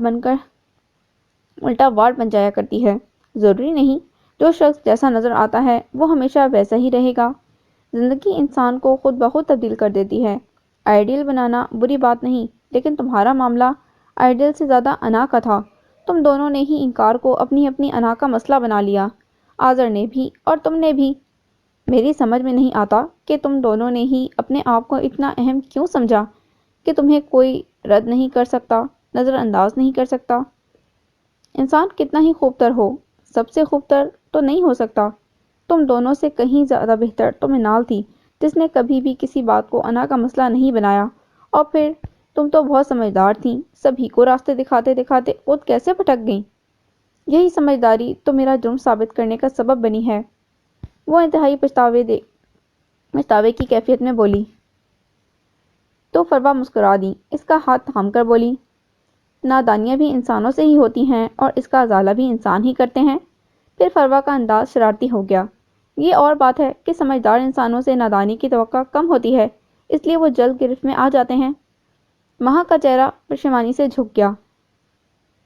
بن جایا کرتی ہے۔ ضروری نہیں جو شخص جیسا نظر آتا ہے وہ ہمیشہ ویسا ہی رہے گا۔ زندگی انسان کو خود بخود تبدیل کر دیتی ہے۔ آئیڈیل بنانا بری بات نہیں، لیکن تمہارا معاملہ آئیڈیل سے زیادہ انا کا تھا۔ تم دونوں نے ہی انکار کو اپنی انا کا مسئلہ بنا لیا، آذر نے بھی اور تم نے بھی۔ میری سمجھ میں نہیں آتا کہ تم دونوں نے ہی اپنے آپ کو اتنا اہم کیوں سمجھا کہ تمہیں کوئی رد نہیں کر سکتا، نظر انداز نہیں کر سکتا۔ انسان کتنا ہی خوب تر ہو، سب سے خوب تر تو نہیں ہو سکتا۔ تم دونوں سے کہیں زیادہ بہتر تو منال تھی، جس نے کبھی بھی کسی بات کو انا کا مسئلہ نہیں بنایا، اور پھر تم تو بہت سمجھدار تھیں، سبھی کو راستے دکھاتے دکھاتے خود کیسے بھٹک گئیں؟ یہی سمجھداری تو میرا جرم ثابت کرنے کا سبب بنی ہے۔ وہ انتہائی پچھتاوے کی کیفیت میں بولی۔ تو فروا مسکرا دی، اس کا ہاتھ تھام کر بولی، نادانیاں بھی انسانوں سے ہی ہوتی ہیں اور اس کا ازالہ بھی انسان ہی کرتے ہیں۔ پھر فروا کا انداز شرارتی ہو گیا۔ یہ اور بات ہے کہ سمجھدار انسانوں سے نادانی کی توقع کم ہوتی ہے، اس لیے وہ جلد گرفت میں آ جاتے ہیں۔ ماہا کا چہرہ پشیمانی سے جھک گیا۔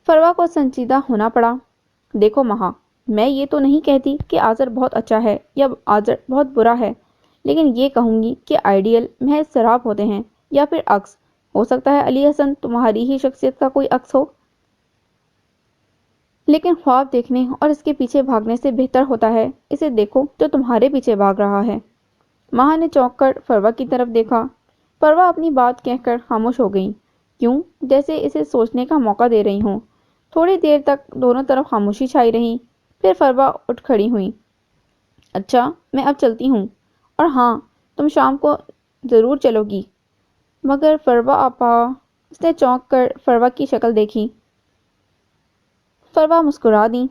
فروا کو سنجیدہ ہونا پڑا۔ دیکھو ماہا، میں یہ تو نہیں کہتی کہ آذر بہت اچھا ہے یا آذر بہت برا ہے، لیکن یہ کہوں گی کہ آئیڈیل محض سراب ہوتے ہیں، یا پھر عکس۔ ہو سکتا ہے علی حسن تمہاری ہی شخصیت کا کوئی عکس ہو، لیکن خواب دیکھنے اور اس کے پیچھے بھاگنے سے بہتر ہوتا ہے اسے دیکھو جو تمہارے پیچھے بھاگ رہا ہے۔ ماہا نے چونک کر فروا کی طرف دیکھا۔ فروا اپنی بات کہہ کر خاموش ہو گئیں، کیوں جیسے اسے سوچنے کا موقع دے رہی ہوں۔ تھوڑی دیر تک دونوں طرف خاموشی چھائی رہی، پھر فروا اٹھ کھڑی ہوئی۔ اچھا، میں اب چلتی ہوں، اور ہاں، تم شام کو ضرور چلو گی۔ مگر فروا آپا، اس نے چونک کر فروا کی شکل دیکھی۔ فروا مسکرا دیں۔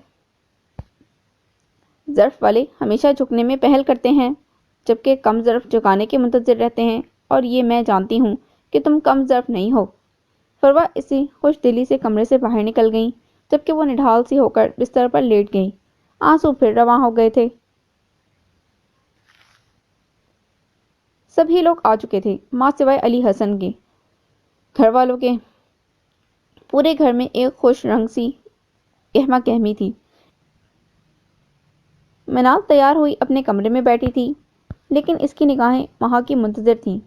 ظرف والے ہمیشہ جھکنے میں پہل کرتے ہیں، جبکہ کم ظرف جھکانے کے منتظر رہتے ہیں، اور یہ میں جانتی ہوں کہ تم کم ظرف نہیں ہو۔ فروا اسی خوش دلی سے کمرے سے باہر نکل گئیں، جبکہ وہ نڈھال سی ہو کر بستر پر لیٹ گئیں۔ آنسو پھر رواں ہو گئے تھے۔ سبھی لوگ آ چکے تھے، ماں سوائے علی حسن کے۔ گھر والوں کے پورے گھر میں ایک خوش رنگ سی گہما گہمی تھی۔ منال تیار ہوئی اپنے کمرے میں بیٹھی تھی، لیکن اس کی نگاہیں ماہا کی منتظر تھیں۔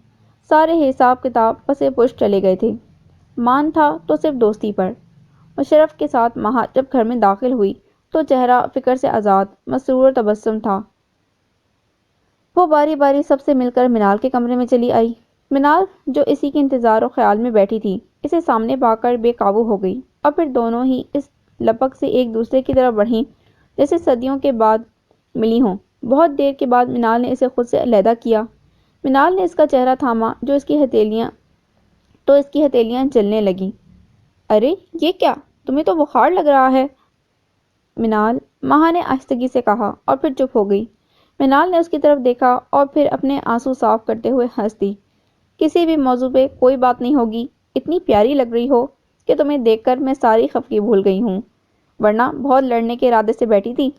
سارے حساب کتاب پسے پشت چلے گئے تھے۔ مان تھا تو صرف دوستی پر۔ مشرف کے ساتھ ماہا جب گھر میں داخل ہوئی تو چہرہ فکر سے آزاد، مسرور اور تبسم تھا۔ وہ باری باری سب سے مل کر منال کے کمرے میں چلی آئی۔ منال، جو اسی کے انتظار اور خیال میں بیٹھی تھی، اسے سامنے پا کر بے قابو ہو گئی، اور پھر دونوں ہی اس لپک سے ایک دوسرے کی طرف بڑھیں جیسے صدیوں کے بعد ملی ہوں۔ بہت دیر کے بعد منال نے اسے خود سے علیحدہ کیا۔ منال نے اس کا چہرہ تھاما تو اس کی ہتھیلیاں جلنے لگیں۔ ارے یہ کیا؟ تمہیں تو بخار لگ رہا ہے منال، مہا نے آہستگی سے کہا، اور پھر چپ ہو گئی۔ منال نے اس کی طرف دیکھا اور پھر اپنے آنسو صاف کرتے ہوئے ہنس دی۔ کسی بھی موضوع پہ کوئی بات نہیں ہوگی، اتنی پیاری لگ رہی ہو کہ تمہیں دیکھ کر میں ساری خفگی بھول گئی ہوں، ورنہ بہت لڑنے کے ارادے سے بیٹھی تھی۔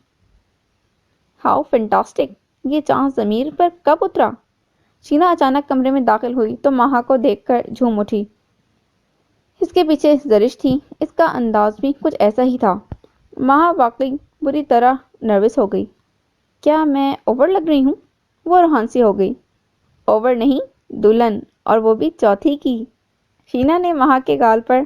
How fantastic! یہ چاند ضمیر پر کب اترا؟ شینا اچانک کمرے میں داخل ہوئی تو مہا کو دیکھ کر جھوم اٹھی۔ اس کے پیچھے زرش تھی، اس کا انداز بھی کچھ ایسا ہی تھا۔ مہا واقعی بری طرح نروس ہو گئی۔ کیا میں اوور لگ رہی ہوں؟ وہ روحان سی ہو گئی۔ اوور نہیں، دلہن، اور وہ بھی چوتھی کی۔ شینا نے مہا کے گال پر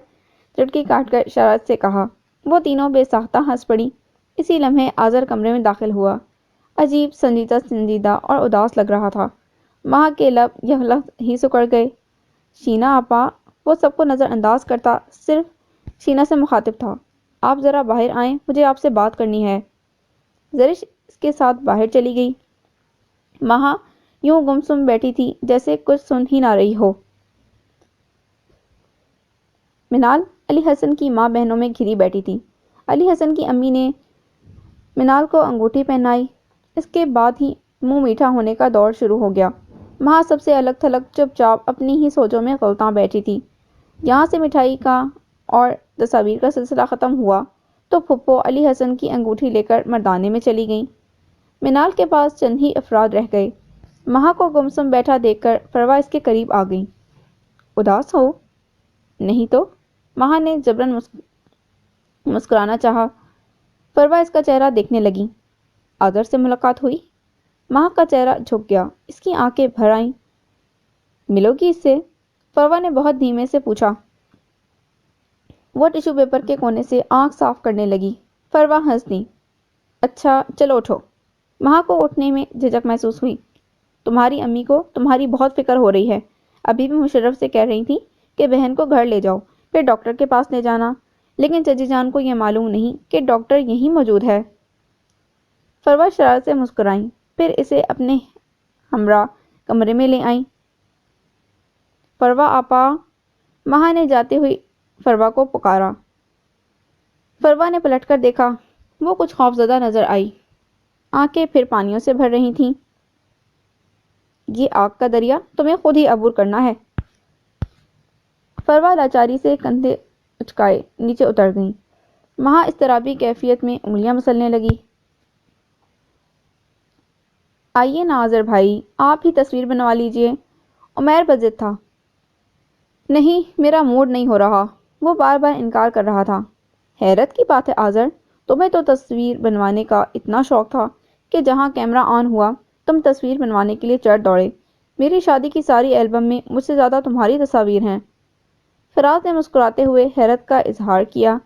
چٹکی کاٹ کر شرارت سے کہا۔ وہ تینوں بے ساختہ ہنس پڑی۔ اسی لمحے آذر کمرے میں داخل ہوا۔ عجیب سنجیدہ اور اداس لگ رہا تھا۔ مہا کے لب یک لحظہ ہی سکڑ گئے۔ شینا آپا، وہ سب کو نظر انداز کرتا صرف شینا سے مخاطب تھا۔ آپ ذرا باہر آئیں، مجھے آپ سے بات کرنی ہے۔ زرش اس کے ساتھ باہر چلی گئی۔ مہا یوں گمسم بیٹھی تھی جیسے کچھ سن ہی نہ رہی ہو۔ منال علی حسن کی ماں بہنوں میں گھری بیٹھی تھی۔ علی حسن کی امی نے منال کو انگوٹھی پہنائی۔ اس کے بعد ہی منہ میٹھا ہونے کا دور شروع ہو گیا۔ مہا سب سے الگ تھلگ چپ چاپ اپنی ہی سوچوں میں غلطاں بیٹھی تھی۔ یہاں سے مٹھائی کا اور تصاویر کا سلسلہ ختم ہوا تو پھپھو علی حسن کی انگوٹھی لے کر مردانے میں چلی گئیں۔ منال کے پاس چند ہی افراد رہ گئے۔ مہا کو گمسم بیٹھا دیکھ کر فروا اس کے قریب آ گئی۔ اداس ہو؟ نہیں تو، مہا نے جبراً مسکرانا چاہا۔ فروا اس کا چہرہ دیکھنے لگی۔ آذر سے ملاقات ہوئی؟ مہا کا چہرہ جھک گیا، اس کی آنکھیں بھر آئیں۔ ملو گی اس سے؟ فروا نے بہت دھیمے سے پوچھا۔ وہ ٹیشو پیپر کے کونے سے آنکھ صاف کرنے لگی۔ فروا ہنس دی۔ اچھا چلو اٹھو۔ مہا کو اٹھنے میں جھجک محسوس ہوئی۔ تمہاری امی کو تمہاری بہت فکر ہو رہی ہے۔ ابھی بھی مشرف سے کہہ رہی تھی کہ بہن کو گھر لے جاؤ، پھر ڈاکٹر کے پاس لے جانا، لیکن چچی جان کو یہ معلوم نہیں کہ ڈاکٹر یہیں موجود ہے۔ فروا شرارت سے مسکرائیں، پھر اسے اپنے ہمراہ کمرے میں لے آئیں۔ فروا آپا، مہا نے جاتے ہوئی فروا کو پکارا۔ فروا نے پلٹ کر دیکھا۔ وہ کچھ خوفزدہ نظر آئی۔ آنکھیں پھر پانیوں سے بھر رہی تھیں۔ یہ آگ کا دریا تمہیں خود ہی عبور کرنا ہے۔ فروا لاچاری سے کندھے اچکائے نیچے اتر گئیں۔ مہا اضطرابی کیفیت میں انگلیاں مسلنے لگی۔ آئیے نا آذر بھائی، آپ ہی تصویر بنوا لیجئے۔ عمیر بضد تھا۔ نہیں، میرا موڈ نہیں ہو رہا۔ وہ بار بار انکار کر رہا تھا۔ حیرت کی بات ہے آذر، تمہیں تو تصویر بنوانے کا اتنا شوق تھا کہ جہاں کیمرہ آن ہوا تم تصویر بنوانے کے لیے چڑھ دوڑے۔ میری شادی کی ساری البم میں مجھ سے زیادہ تمہاری تصاویر ہیں۔ فراز نے مسکراتے ہوئے حیرت کا اظہار کیا۔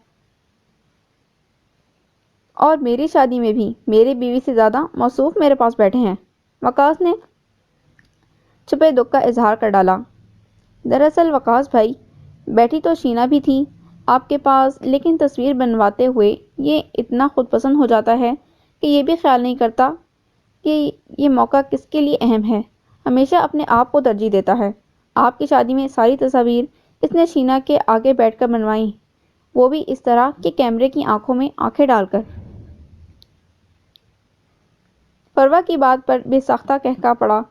اور میری شادی میں بھی میری بیوی سے زیادہ موصوف میرے پاس بیٹھے ہیں۔ وقاص نے چھپے دکھ کا اظہار کر ڈالا۔ دراصل وقاص بھائی، بیٹھی تو شینا بھی تھی آپ کے پاس، لیکن تصویر بنواتے ہوئے یہ اتنا خود پسند ہو جاتا ہے کہ یہ بھی خیال نہیں کرتا کہ یہ موقع کس کے لیے اہم ہے۔ ہمیشہ اپنے آپ کو ترجیح دیتا ہے۔ آپ کی شادی میں ساری تصاویر اس نے شینا کے آگے بیٹھ کر بنوائیں، وہ بھی اس طرح کہ کیمرے کی آنکھوں میں آنکھیں ڈال کر۔ فروا کی بات پر بے ساختہ قہقہا پڑا،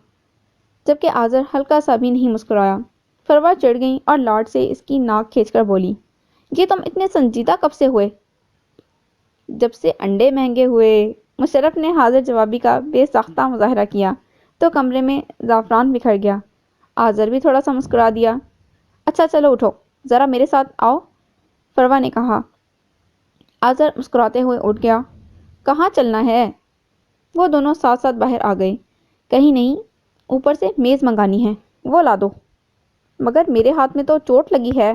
جبکہ آذر ہلکا سا بھی نہیں مسکرایا۔ فروا چڑھ گئی اور لاڈ سے اس کی ناک کھینچ کر بولی، یہ تم اتنے سنجیدہ کب سے ہوئے؟ جب سے انڈے مہنگے ہوئے۔ مشرف نے حاضر جوابی کا بے ساختہ مظاہرہ کیا تو کمرے میں زعفران بکھر گیا۔ آذر بھی تھوڑا سا مسکرا دیا۔ اچھا چلو اٹھو، ذرا میرے ساتھ آؤ، فروا نے کہا۔ آذر مسکراتے ہوئے اٹھ گیا۔ کہاں چلنا ہے؟ وہ دونوں ساتھ ساتھ باہر آ گئے۔ کہیں نہیں، اوپر سے میز منگانی ہے، وہ لا دو۔ مگر میرے ہاتھ میں تو چوٹ لگی ہے۔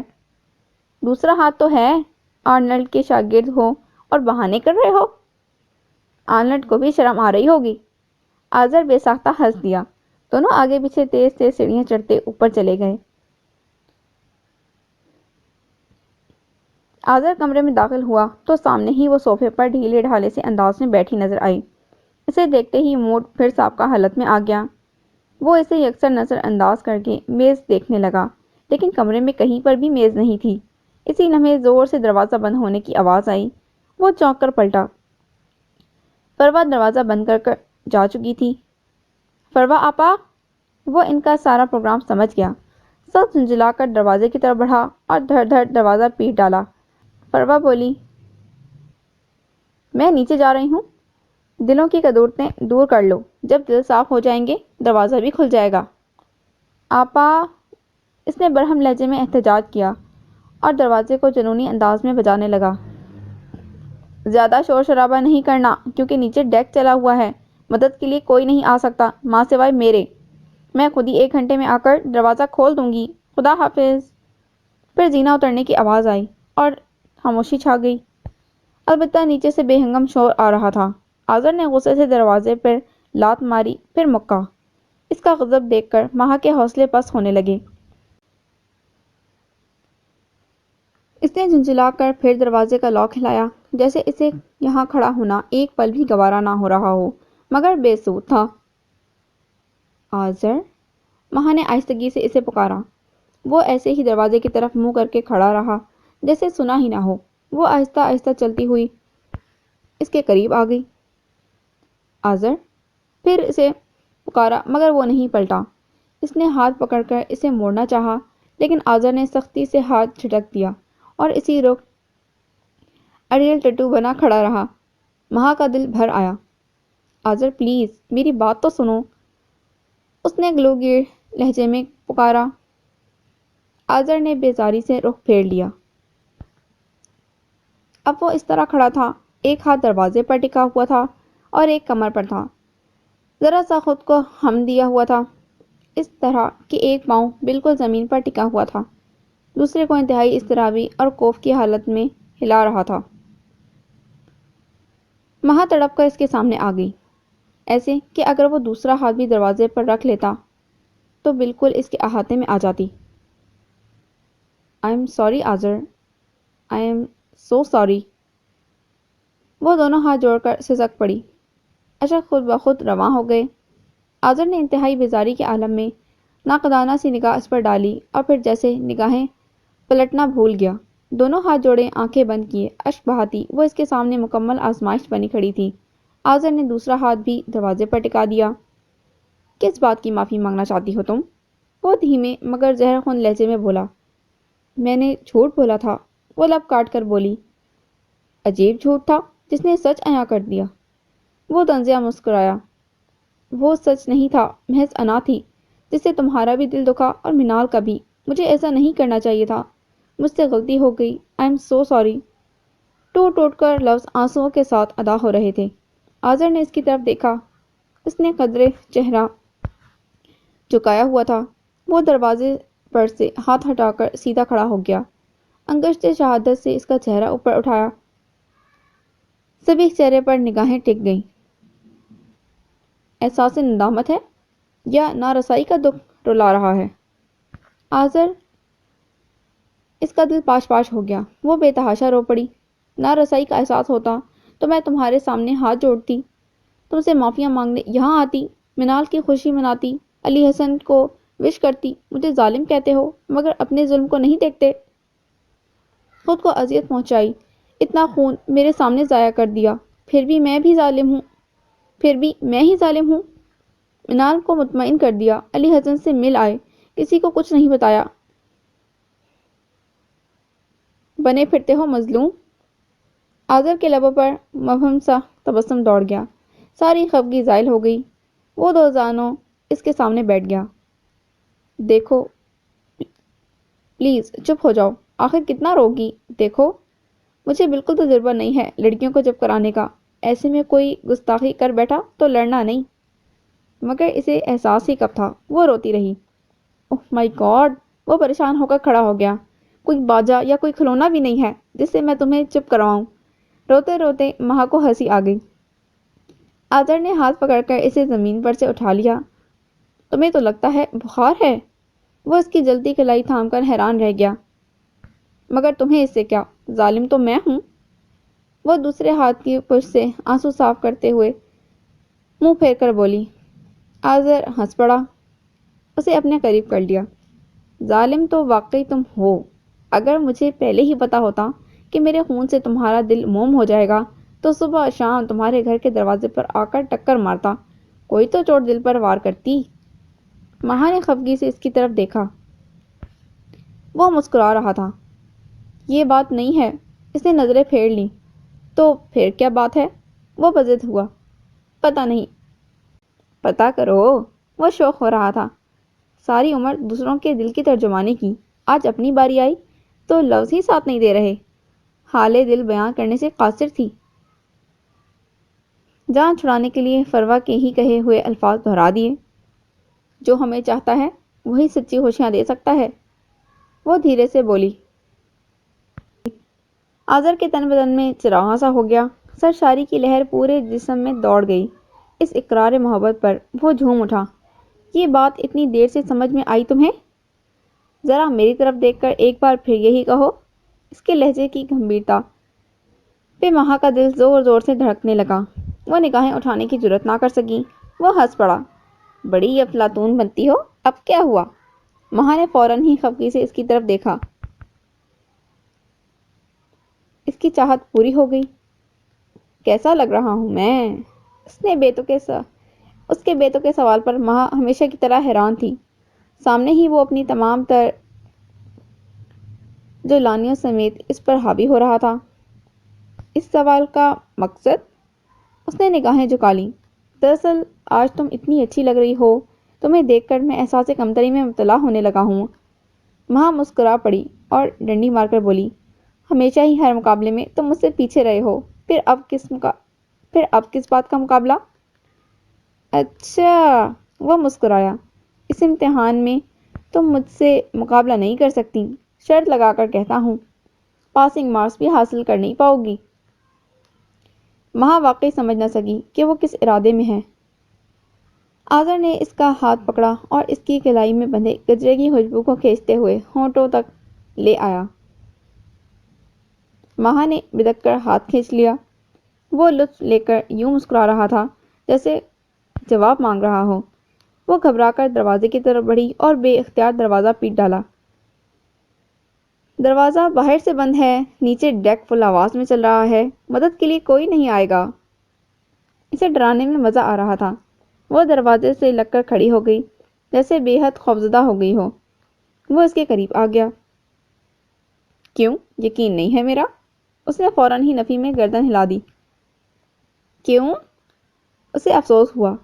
دوسرا ہاتھ تو ہے، آرنلڈ کے شاگرد ہو اور بہانے کر رہے ہو۔ آنلٹ کو بھی شرم آ رہی ہوگی۔ آذر بے ساختہ ہنس دیا۔ دونوں آگے پیچھے تیز تیز سیڑھیاں چڑھتے اوپر چلے گئے۔ آذر کمرے میں داخل ہوا تو سامنے ہی وہ صوفے پر ڈھیلے ڈھالے سے انداز میں بیٹھی نظر آئی۔ اسے دیکھتے ہی موڈ پھر سابقہ حالت میں آ گیا۔ وہ اسے یکسر نظر انداز کر کے میز دیکھنے لگا، لیکن کمرے میں کہیں پر بھی میز نہیں تھی۔ اسی لمحے زور سے دروازہ بند ہونے کی آواز آئی۔ وہ چونک کر پلٹا۔ فروا دروازہ بند کر جا چکی تھی۔ فروا آپا! وہ ان کا سارا پروگرام سمجھ گیا۔ سخت جھنجھلا کر دروازے کی طرف بڑھا اور دھڑ دھڑ دروازہ پیٹ ڈالا۔ فروا بولی، میں نیچے جا رہی ہوں۔ دلوں کی کدورتیں دور کر لو، جب دل صاف ہو جائیں گے دروازہ بھی کھل جائے گا۔ آپا! اس نے برہم لہجے میں احتجاج کیا اور دروازے کو جنونی انداز میں بجانے لگا۔ زیادہ شور شرابہ نہیں کرنا کیونکہ نیچے ڈیک چلا ہوا ہے۔ مدد کے لیے کوئی نہیں آ سکتا ماں سوائے میرے۔ میں خود ہی 1 گھنٹے میں آ کر دروازہ کھول دوں گی۔ خدا حافظ۔ پھر زینہ اترنے کی آواز آئی اور خاموشی چھا گئی۔ البتہ نیچے سے بے ہنگم شور آ رہا تھا۔ آذر نے غصے سے دروازے پر لات ماری، پھر مکہ۔ اس کا غضب دیکھ کر مہا کے حوصلے پست ہونے لگے۔ اس نے جھنجھلا کر پھر دروازے کا لاک ہلایا، جیسے اسے یہاں کھڑا ہونا ایک پل بھی گوارا نہ ہو رہا ہو، مگر بے سود تھا۔ آذر! مہا نے آہستگی سے اسے پکارا۔ وہ ایسے ہی دروازے کی طرف منہ کر کے کھڑا رہا، جیسے سنا ہی نہ ہو۔ وہ آہستہ آہستہ چلتی ہوئی اس کے قریب آ گئی۔ آذر! پھر اسے پکارا مگر وہ نہیں پلٹا۔ اس نے ہاتھ پکڑ کر اسے موڑنا چاہا، لیکن آذر نے سختی سے ہاتھ جھٹک دیا اور اسی رخ اڑیل ٹٹو بنا کھڑا رہا۔ مہا کا دل بھر آیا۔ آذر پلیز میری بات تو سنو، اس نے گلوگیر لہجے میں پکارا۔ آذر نے بیزاری سے رخ پھیر لیا۔ اب وہ اس طرح کھڑا تھا، ایک ہاتھ دروازے پر ٹکا ہوا تھا اور ایک کمر پر تھا، ذرا سا خود کو ہم دیا ہوا تھا، اس طرح کہ ایک پاؤں بالکل زمین پر ٹکا ہوا تھا، دوسرے کو انتہائی اضطرابی اور خوف کی حالت میں ہلا رہا تھا۔ مہا تڑپ کر اس کے سامنے آ گئی، ایسے کہ اگر وہ دوسرا ہاتھ بھی دروازے پر رکھ لیتا تو بالکل اس کے احاطے میں آ جاتی۔ I am sorry Azar, I am so sorry. وہ دونوں ہاتھ جوڑ کر سسک پڑی۔ اشک خود بخود رواں ہو گئے۔ آذر نے انتہائی بیزاری کے عالم میں ناقدانہ سی نگاہ اس پر ڈالی اور پھر جیسے نگاہیں پلٹنا بھول گیا، دونوں ہاتھ جوڑے آنکھیں بند کیے اشک بہاتی وہ اس کے سامنے مکمل آزمائش بنی کھڑی تھی۔ آذر نے دوسرا ہاتھ بھی دروازے پر ٹکا دیا۔ کس بات کی معافی مانگنا چاہتی ہو تم؟ وہ دھیمے مگر زہر خون لہجے میں بولا۔ میں نے جھوٹ بولا تھا، وہ لب کاٹ کر بولی۔ عجیب جھوٹ تھا جس نے سچ عیاں کر دیا۔ وہ طنزیہ مسکرایا۔ وہ سچ نہیں تھا، محض انا تھی جس سے تمہارا بھی دل دکھا اور منال کا بھی۔ مجھے ایسا نہیں کرنا چاہیے تھا، مجھ سے غلطی ہو گئی، آئی ایم سو سوری۔ ٹوٹ ٹوٹ کر لفظ آنسوؤں کے ساتھ ادا ہو رہے تھے۔ آذر نے اس کی طرف دیکھا، اس نے قدرے چہرہ جھکایا ہوا تھا۔ وہ دروازے پر سے ہاتھ ہٹا کر سیدھا کھڑا ہو گیا، انگشت شہادت سے اس کا چہرہ اوپر اٹھایا۔ سبھی چہرے پر نگاہیں ٹک گئیں۔ احساس ندامت ہے یا نارسائی کا دکھ رلا رہا ہے؟ آذر! اس کا دل پاش پاش ہو گیا۔ وہ بے تحاشا رو پڑی۔ نارسائی کا احساس ہوتا تو میں تمہارے سامنے ہاتھ جوڑتی، تم سے معافیاں مانگنے یہاں آتی، منال کی خوشی مناتی، علی حسن کو وش کرتی۔ مجھے ظالم کہتے ہو مگر اپنے ظلم کو نہیں دیکھتے۔ خود کو اذیت پہنچائی، اتنا خون میرے سامنے ضائع کر دیا، پھر بھی میں ہی ظالم ہوں۔ منال کو مطمئن کر دیا، علی حسن سے مل آئے، کسی کو کچھ نہیں بتایا۔ بنے پھرتے ہو مظلوم۔ آذر کے لبوں پر مبہم سا تبسم دوڑ گیا، ساری خفگی زائل ہو گئی۔ وہ 2 زانوں اس کے سامنے بیٹھ گیا۔ دیکھو پلیز چپ ہو جاؤ، آخر کتنا روگی؟ دیکھو مجھے بالکل تجربہ نہیں ہے لڑکیوں کو چپ کرانے کا، ایسے میں کوئی گستاخی کر بیٹھا تو لڑنا نہیں۔ مگر اسے احساس ہی کب تھا، وہ روتی رہی۔ اوہ مائی گاڈ! وہ پریشان ہو کر کھڑا ہو گیا۔ کوئی باجا یا کوئی کھلونا بھی نہیں ہے جس سے میں تمہیں چپ کرواؤں۔ روتے روتے مہا کو ہنسی آ گئی۔ آذر نے ہاتھ پکڑ کر اسے زمین پر سے اٹھا لیا۔ تمہیں تو لگتا ہے بخار ہے؟ وہ اس کی جلتی کلائی تھام کر حیران رہ گیا۔ مگر تمہیں اس سے کیا؟ ظالم تو میں ہوں۔ وہ دوسرے ہاتھ کی پشت سے آنسو صاف کرتے ہوئے منہ پھیر کر بولی۔ آذر ہنس پڑا، اسے اپنے قریب کر لیا۔ ظالم تو واقعی تم ہو۔ اگر مجھے پہلے ہی پتا ہوتا کہ میرے خون سے تمہارا دل موم ہو جائے گا تو صبح شام تمہارے گھر کے دروازے پر آ کر ٹکر مارتا، کوئی تو چوٹ دل پر وار کرتی۔ مہا نے خفگی سے اس کی طرف دیکھا۔ وہ مسکرا رہا تھا۔ یہ بات نہیں ہے۔ اس نے نظریں پھیر لیں۔ تو پھر کیا بات ہے؟ وہ بضد ہوا۔ پتہ نہیں۔ پتہ کرو۔ وہ شوق ہو رہا تھا۔ ساری عمر دوسروں کے دل کی ترجمانی کی، آج اپنی باری آئی تو لفظ ہی ساتھ نہیں دے رہے۔ حال دل بیان کرنے سے قاصر تھی۔ جان چھڑانے کے لیے فروا کے ہی کہے ہوئے الفاظ دہرا دیے۔ جو ہمیں چاہتا ہے وہی سچی خوشیاں دے سکتا ہے، وہ دھیرے سے بولی۔ آذر کے تن بدن میں چراغاں سا ہو گیا، سرشاری کی لہر پورے جسم میں دوڑ گئی۔ اس اقرار محبت پر وہ جھوم اٹھا۔ یہ بات اتنی دیر سے سمجھ میں آئی تمہیں؟ ذرا میری طرف دیکھ کر ایک بار پھر یہی کہو۔ اس کے لہجے کی گمبھیرتا پہ مہا کا دل زور زور سے دھڑکنے لگا۔ وہ نگاہیں اٹھانے کی جرات نہ کر سکی۔ وہ ہنس پڑا۔ بڑی افلاطون بنتی ہو، اب کیا ہوا؟ مہا نے فوراً ہی خفگی سے اس کی طرف دیکھا۔ اس کی چاہت پوری ہو گئی۔ کیسا لگ رہا ہوں میں؟ اس کے بیتوں کے سوال پر مہا ہمیشہ کی طرح حیران تھی۔ سامنے ہی وہ اپنی تمام تر جو لانیوں سمیت اس پر حاوی ہو رہا تھا۔ اس سوال کا مقصد؟ اس نے نگاہیں جھکا لیں۔ دراصل آج تم اتنی اچھی لگ رہی ہو، تمہیں دیکھ کر میں احساس کمتری میں مبتلا ہونے لگا ہوں۔ مہا مسکرا پڑی اور ڈنڈی مار کر بولی۔ ہمیشہ ہی ہر مقابلے میں تم مجھ سے پیچھے رہے ہو، پھر اب کس بات کا مقابلہ؟ اچھا، وہ مسکرایا۔ اس امتحان میں تم مجھ سے مقابلہ نہیں کر سکتی، شرط لگا کر کہتا ہوں، پاسنگ مارکس بھی حاصل کر نہیں پاؤ گی۔ مہا واقعی سمجھ نہ سکی کہ وہ کس ارادے میں ہے۔ آذر نے اس کا ہاتھ پکڑا اور اس کی کلائی میں بندھے گجرے کی خوشبو کو کھینچتے ہوئے ہونٹوں تک لے آیا۔ مہا نے بدک کر ہاتھ کھینچ لیا۔ وہ لطف لے کر یوں مسکرا رہا تھا جیسے جواب مانگ رہا ہو۔ وہ گھبرا کر دروازے کی طرف بڑھی اور بے اختیار دروازہ پیٹ ڈالا۔ دروازہ باہر سے بند ہے، نیچے ڈیک فل آواز میں چل رہا ہے، مدد کے لیے کوئی نہیں آئے گا۔ اسے ڈرانے میں مزہ آ رہا تھا۔ وہ دروازے سے لگ کر کھڑی ہو گئی جیسے بے حد خوفزدہ ہو گئی ہو۔ وہ اس کے قریب آ گیا۔ کیوں یقین نہیں ہے میرا؟ اس نے فوراً ہی نفی میں گردن ہلا دی۔ کیوں؟ اسے افسوس ہوا۔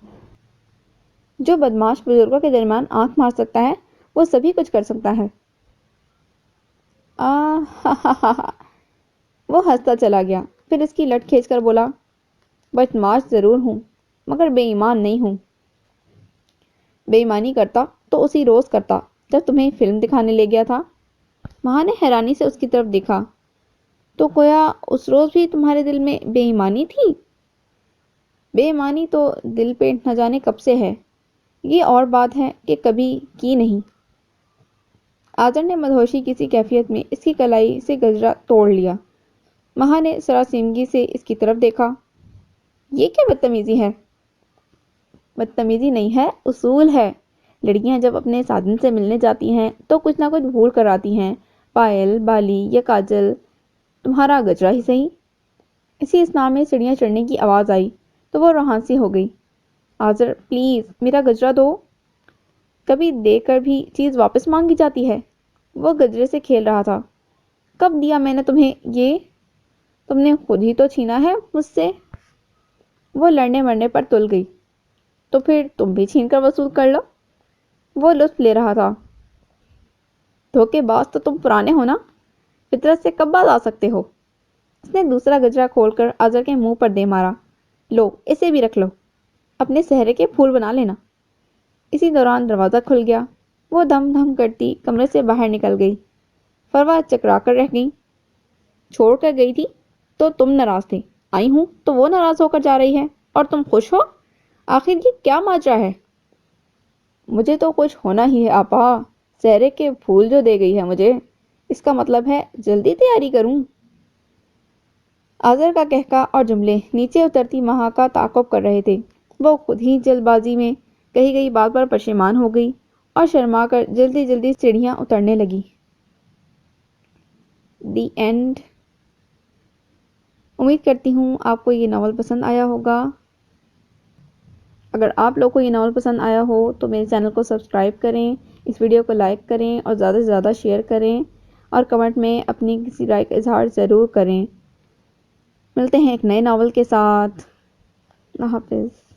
جو بدماش بزرگوں کے درمیان آنکھ مار سکتا ہے وہ سبھی کچھ کر سکتا ہے۔ وہ ہنستا چلا گیا، پھر اس کی لٹ کھینچ کر بولا، بدماش ضرور ہوں مگر بے ایمان نہیں ہوں۔ بے ایمانی کرتا تو اسی روز کرتا جب تمہیں فلم دکھانے لے گیا تھا۔ مہا نے حیرانی سے اس کی طرف دیکھا۔ تو گویا اس روز بھی تمہارے دل میں بے ایمانی تھی؟ بے ایمانی تو دل پہ نہ جانے کب سے ہے، یہ اور بات ہے کہ کبھی کی نہیں۔ آذر نے مدہوشی کسی کیفیت میں اس کی کلائی سے گجرا توڑ لیا۔ مہا نے سراسیمگی سے اس کی طرف دیکھا۔ یہ کیا بدتمیزی ہے؟ بدتمیزی نہیں ہے، اصول ہے۔ لڑکیاں جب اپنے ساجن سے ملنے جاتی ہیں تو کچھ نہ کچھ بھول کر آتی ہیں، پائل، بالی یا کاجل، تمہارا گجرا ہی صحیح۔ اسی اسنا میں سیڑھیاں چڑھنے کی آواز آئی تو وہ روحان سی ہو گئی۔ آذر پلیز میرا گجرا دو۔ کبھی دے کر بھی چیز واپس مانگی جاتی ہے؟ وہ گجرے سے کھیل رہا تھا۔ کب دیا میں نے تمہیں یہ؟ تم نے خود ہی تو چھینا ہے مجھ سے۔ وہ لڑنے مرنے پر تل گئی۔ تو پھر تم بھی چھین کر وصول کر لو۔ وہ لطف لے رہا تھا۔ دھوکے باز تو تم پرانے ہو نا، فطرت سے کب باز آ سکتے ہو؟ اس نے دوسرا گجرا کھول کر آذر کے منہ پر دے مارا۔ لو اسے بھی رکھ لو، اپنے سہرے کے پھول بنا لینا۔ اسی دوران دروازہ کھل گیا۔ وہ دھم دھم کرتی کمرے سے باہر نکل گئی۔ فروا چکرا کر رہ گئی۔ چھوڑ کر گئی تھی تو تم ناراض تھے، آئی ہوں تو وہ ناراض ہو کر جا رہی ہے۔ اور تم خوش ہو؟ آخر یہ کیا ماجرا ہے؟ مجھے تو خوش ہونا ہی ہے آپا، سہرے کے پھول جو دے گئی ہے مجھے، اس کا مطلب ہے جلدی تیاری کروں۔ آذر کا کہکا اور جملے نیچے اترتی مہا کا تعاقب کر رہے تھے۔ وہ خود ہی جلد بازی میں کہی گئی بات پر پشیمان ہو گئی اور شرما کر جلدی جلدی سیڑھیاں اترنے لگی۔ The end. امید کرتی ہوں آپ کو یہ ناول پسند آیا ہوگا۔ اگر آپ لوگ کو یہ ناول پسند آیا ہو تو میرے چینل کو سبسکرائب کریں، اس ویڈیو کو لائک کریں اور زیادہ سے زیادہ شیئر کریں اور کمنٹ میں اپنی کسی رائے کا اظہار ضرور کریں۔ ملتے ہیں ایک نئے ناول کے ساتھ۔ اللہ حافظ۔